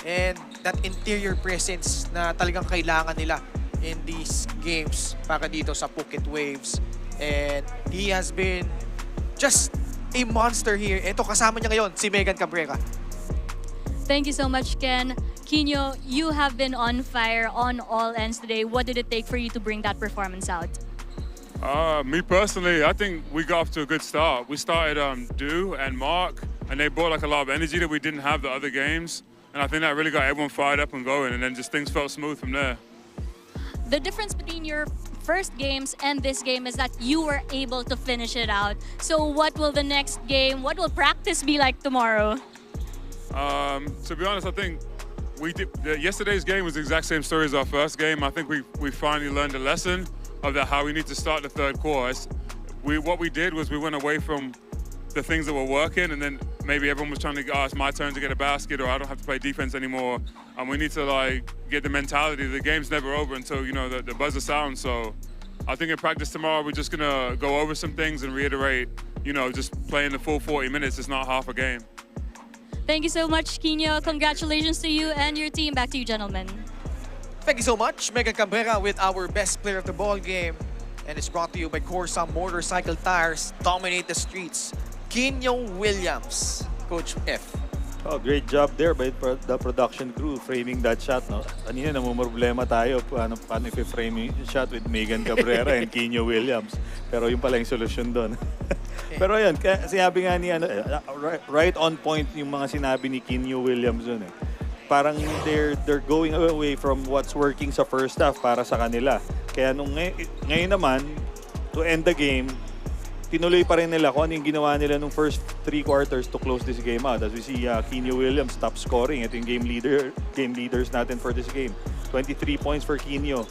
and that interior presence na talagang kailangan nila in these games para dito sa Phuket Waves. And he has been just a monster here. Ito, kasama niya ngayon, si Megan Cabrera. Thank you so much, Ken. Kenyo, you have been on fire on all ends today. What did it take for you to bring that performance out? Me personally, I think we got off to a good start. We started Du and Mark, and they brought like a lot of energy that we didn't have the other games. And I think that really got everyone fired up and going, and then just things felt smooth from there. The difference between your first games and this game is that you were able to finish it out. So what will the next game, what will practice be like tomorrow? To be honest, I think yesterday's game was the exact same story as our first game. I think we finally learned a lesson of that, how we need to start the third quarter. What we did was we went away from the things that were working, and then maybe everyone was trying to, it's my turn to get a basket, or I don't have to play defense anymore. And we need to get the mentality, the game's never over until, the buzzer sounds. So I think in practice tomorrow, we're just gonna go over some things and reiterate, just playing the full 40 minutes. It's not half a game. Thank you so much, Kenyo. Congratulations to you and your team. Back to you, gentlemen. Thank you so much, Megan Cabrera, with our best player of the ball game. And it's brought to you by CORSA Motorcycle Tires. Dominate the streets. Kenyo Williams, Coach F. Oh, great job there by the production crew framing that shot, no? Kanina namumroblema tayo paano i-frame yung shot with Megan Cabrera and Kenyo Williams. Pero yung pala yung solusyon doon. Pero yun, sinabi nga ni right on point yung mga sinabi ni Kenyo Williams doon eh. parang they're going away from what's working sa first half para sa kanila. Kaya ngayon naman, to end the game, tinuloy pa rin nila kung ano yung ginawa nila nung first 3 quarters to close this game out. As we see, Kenyo Williams top scoring. Ito yung game leaders natin for this game. 23 points for Kenyo.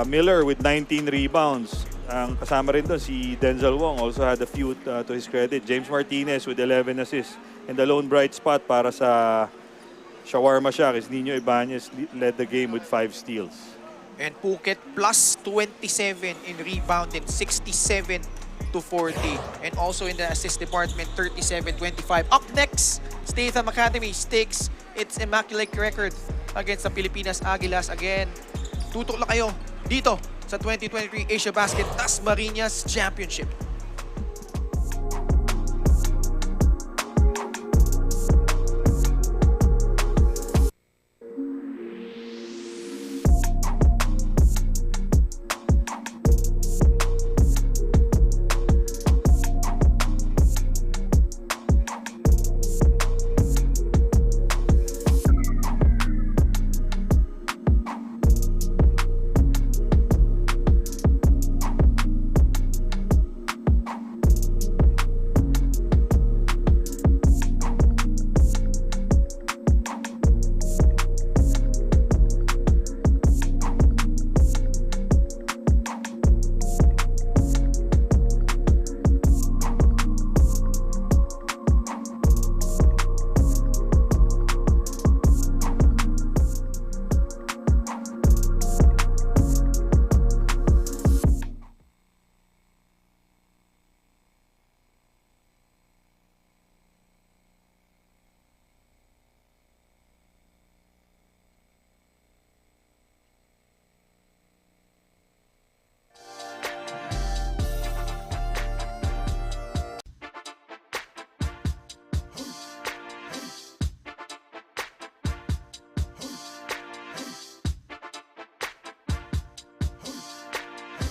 Miller with 19 rebounds. Ang kasama rin doon si Denzel Wong, also had a few to his credit. James Martinez with 11 assists. And the lone bright spot para sa Shawarma Shack is Nino Ibanez led the game with 5 steals. And Phuket plus 27 in rebound and 67 to 40. And also in the assist department, 37-25. Up next, Statham Academy stakes its immaculate record against the Pilipinas Aguilas. Again, tutok lang kayo dito sa 2023 Asiabasket Dasmariñas Championship.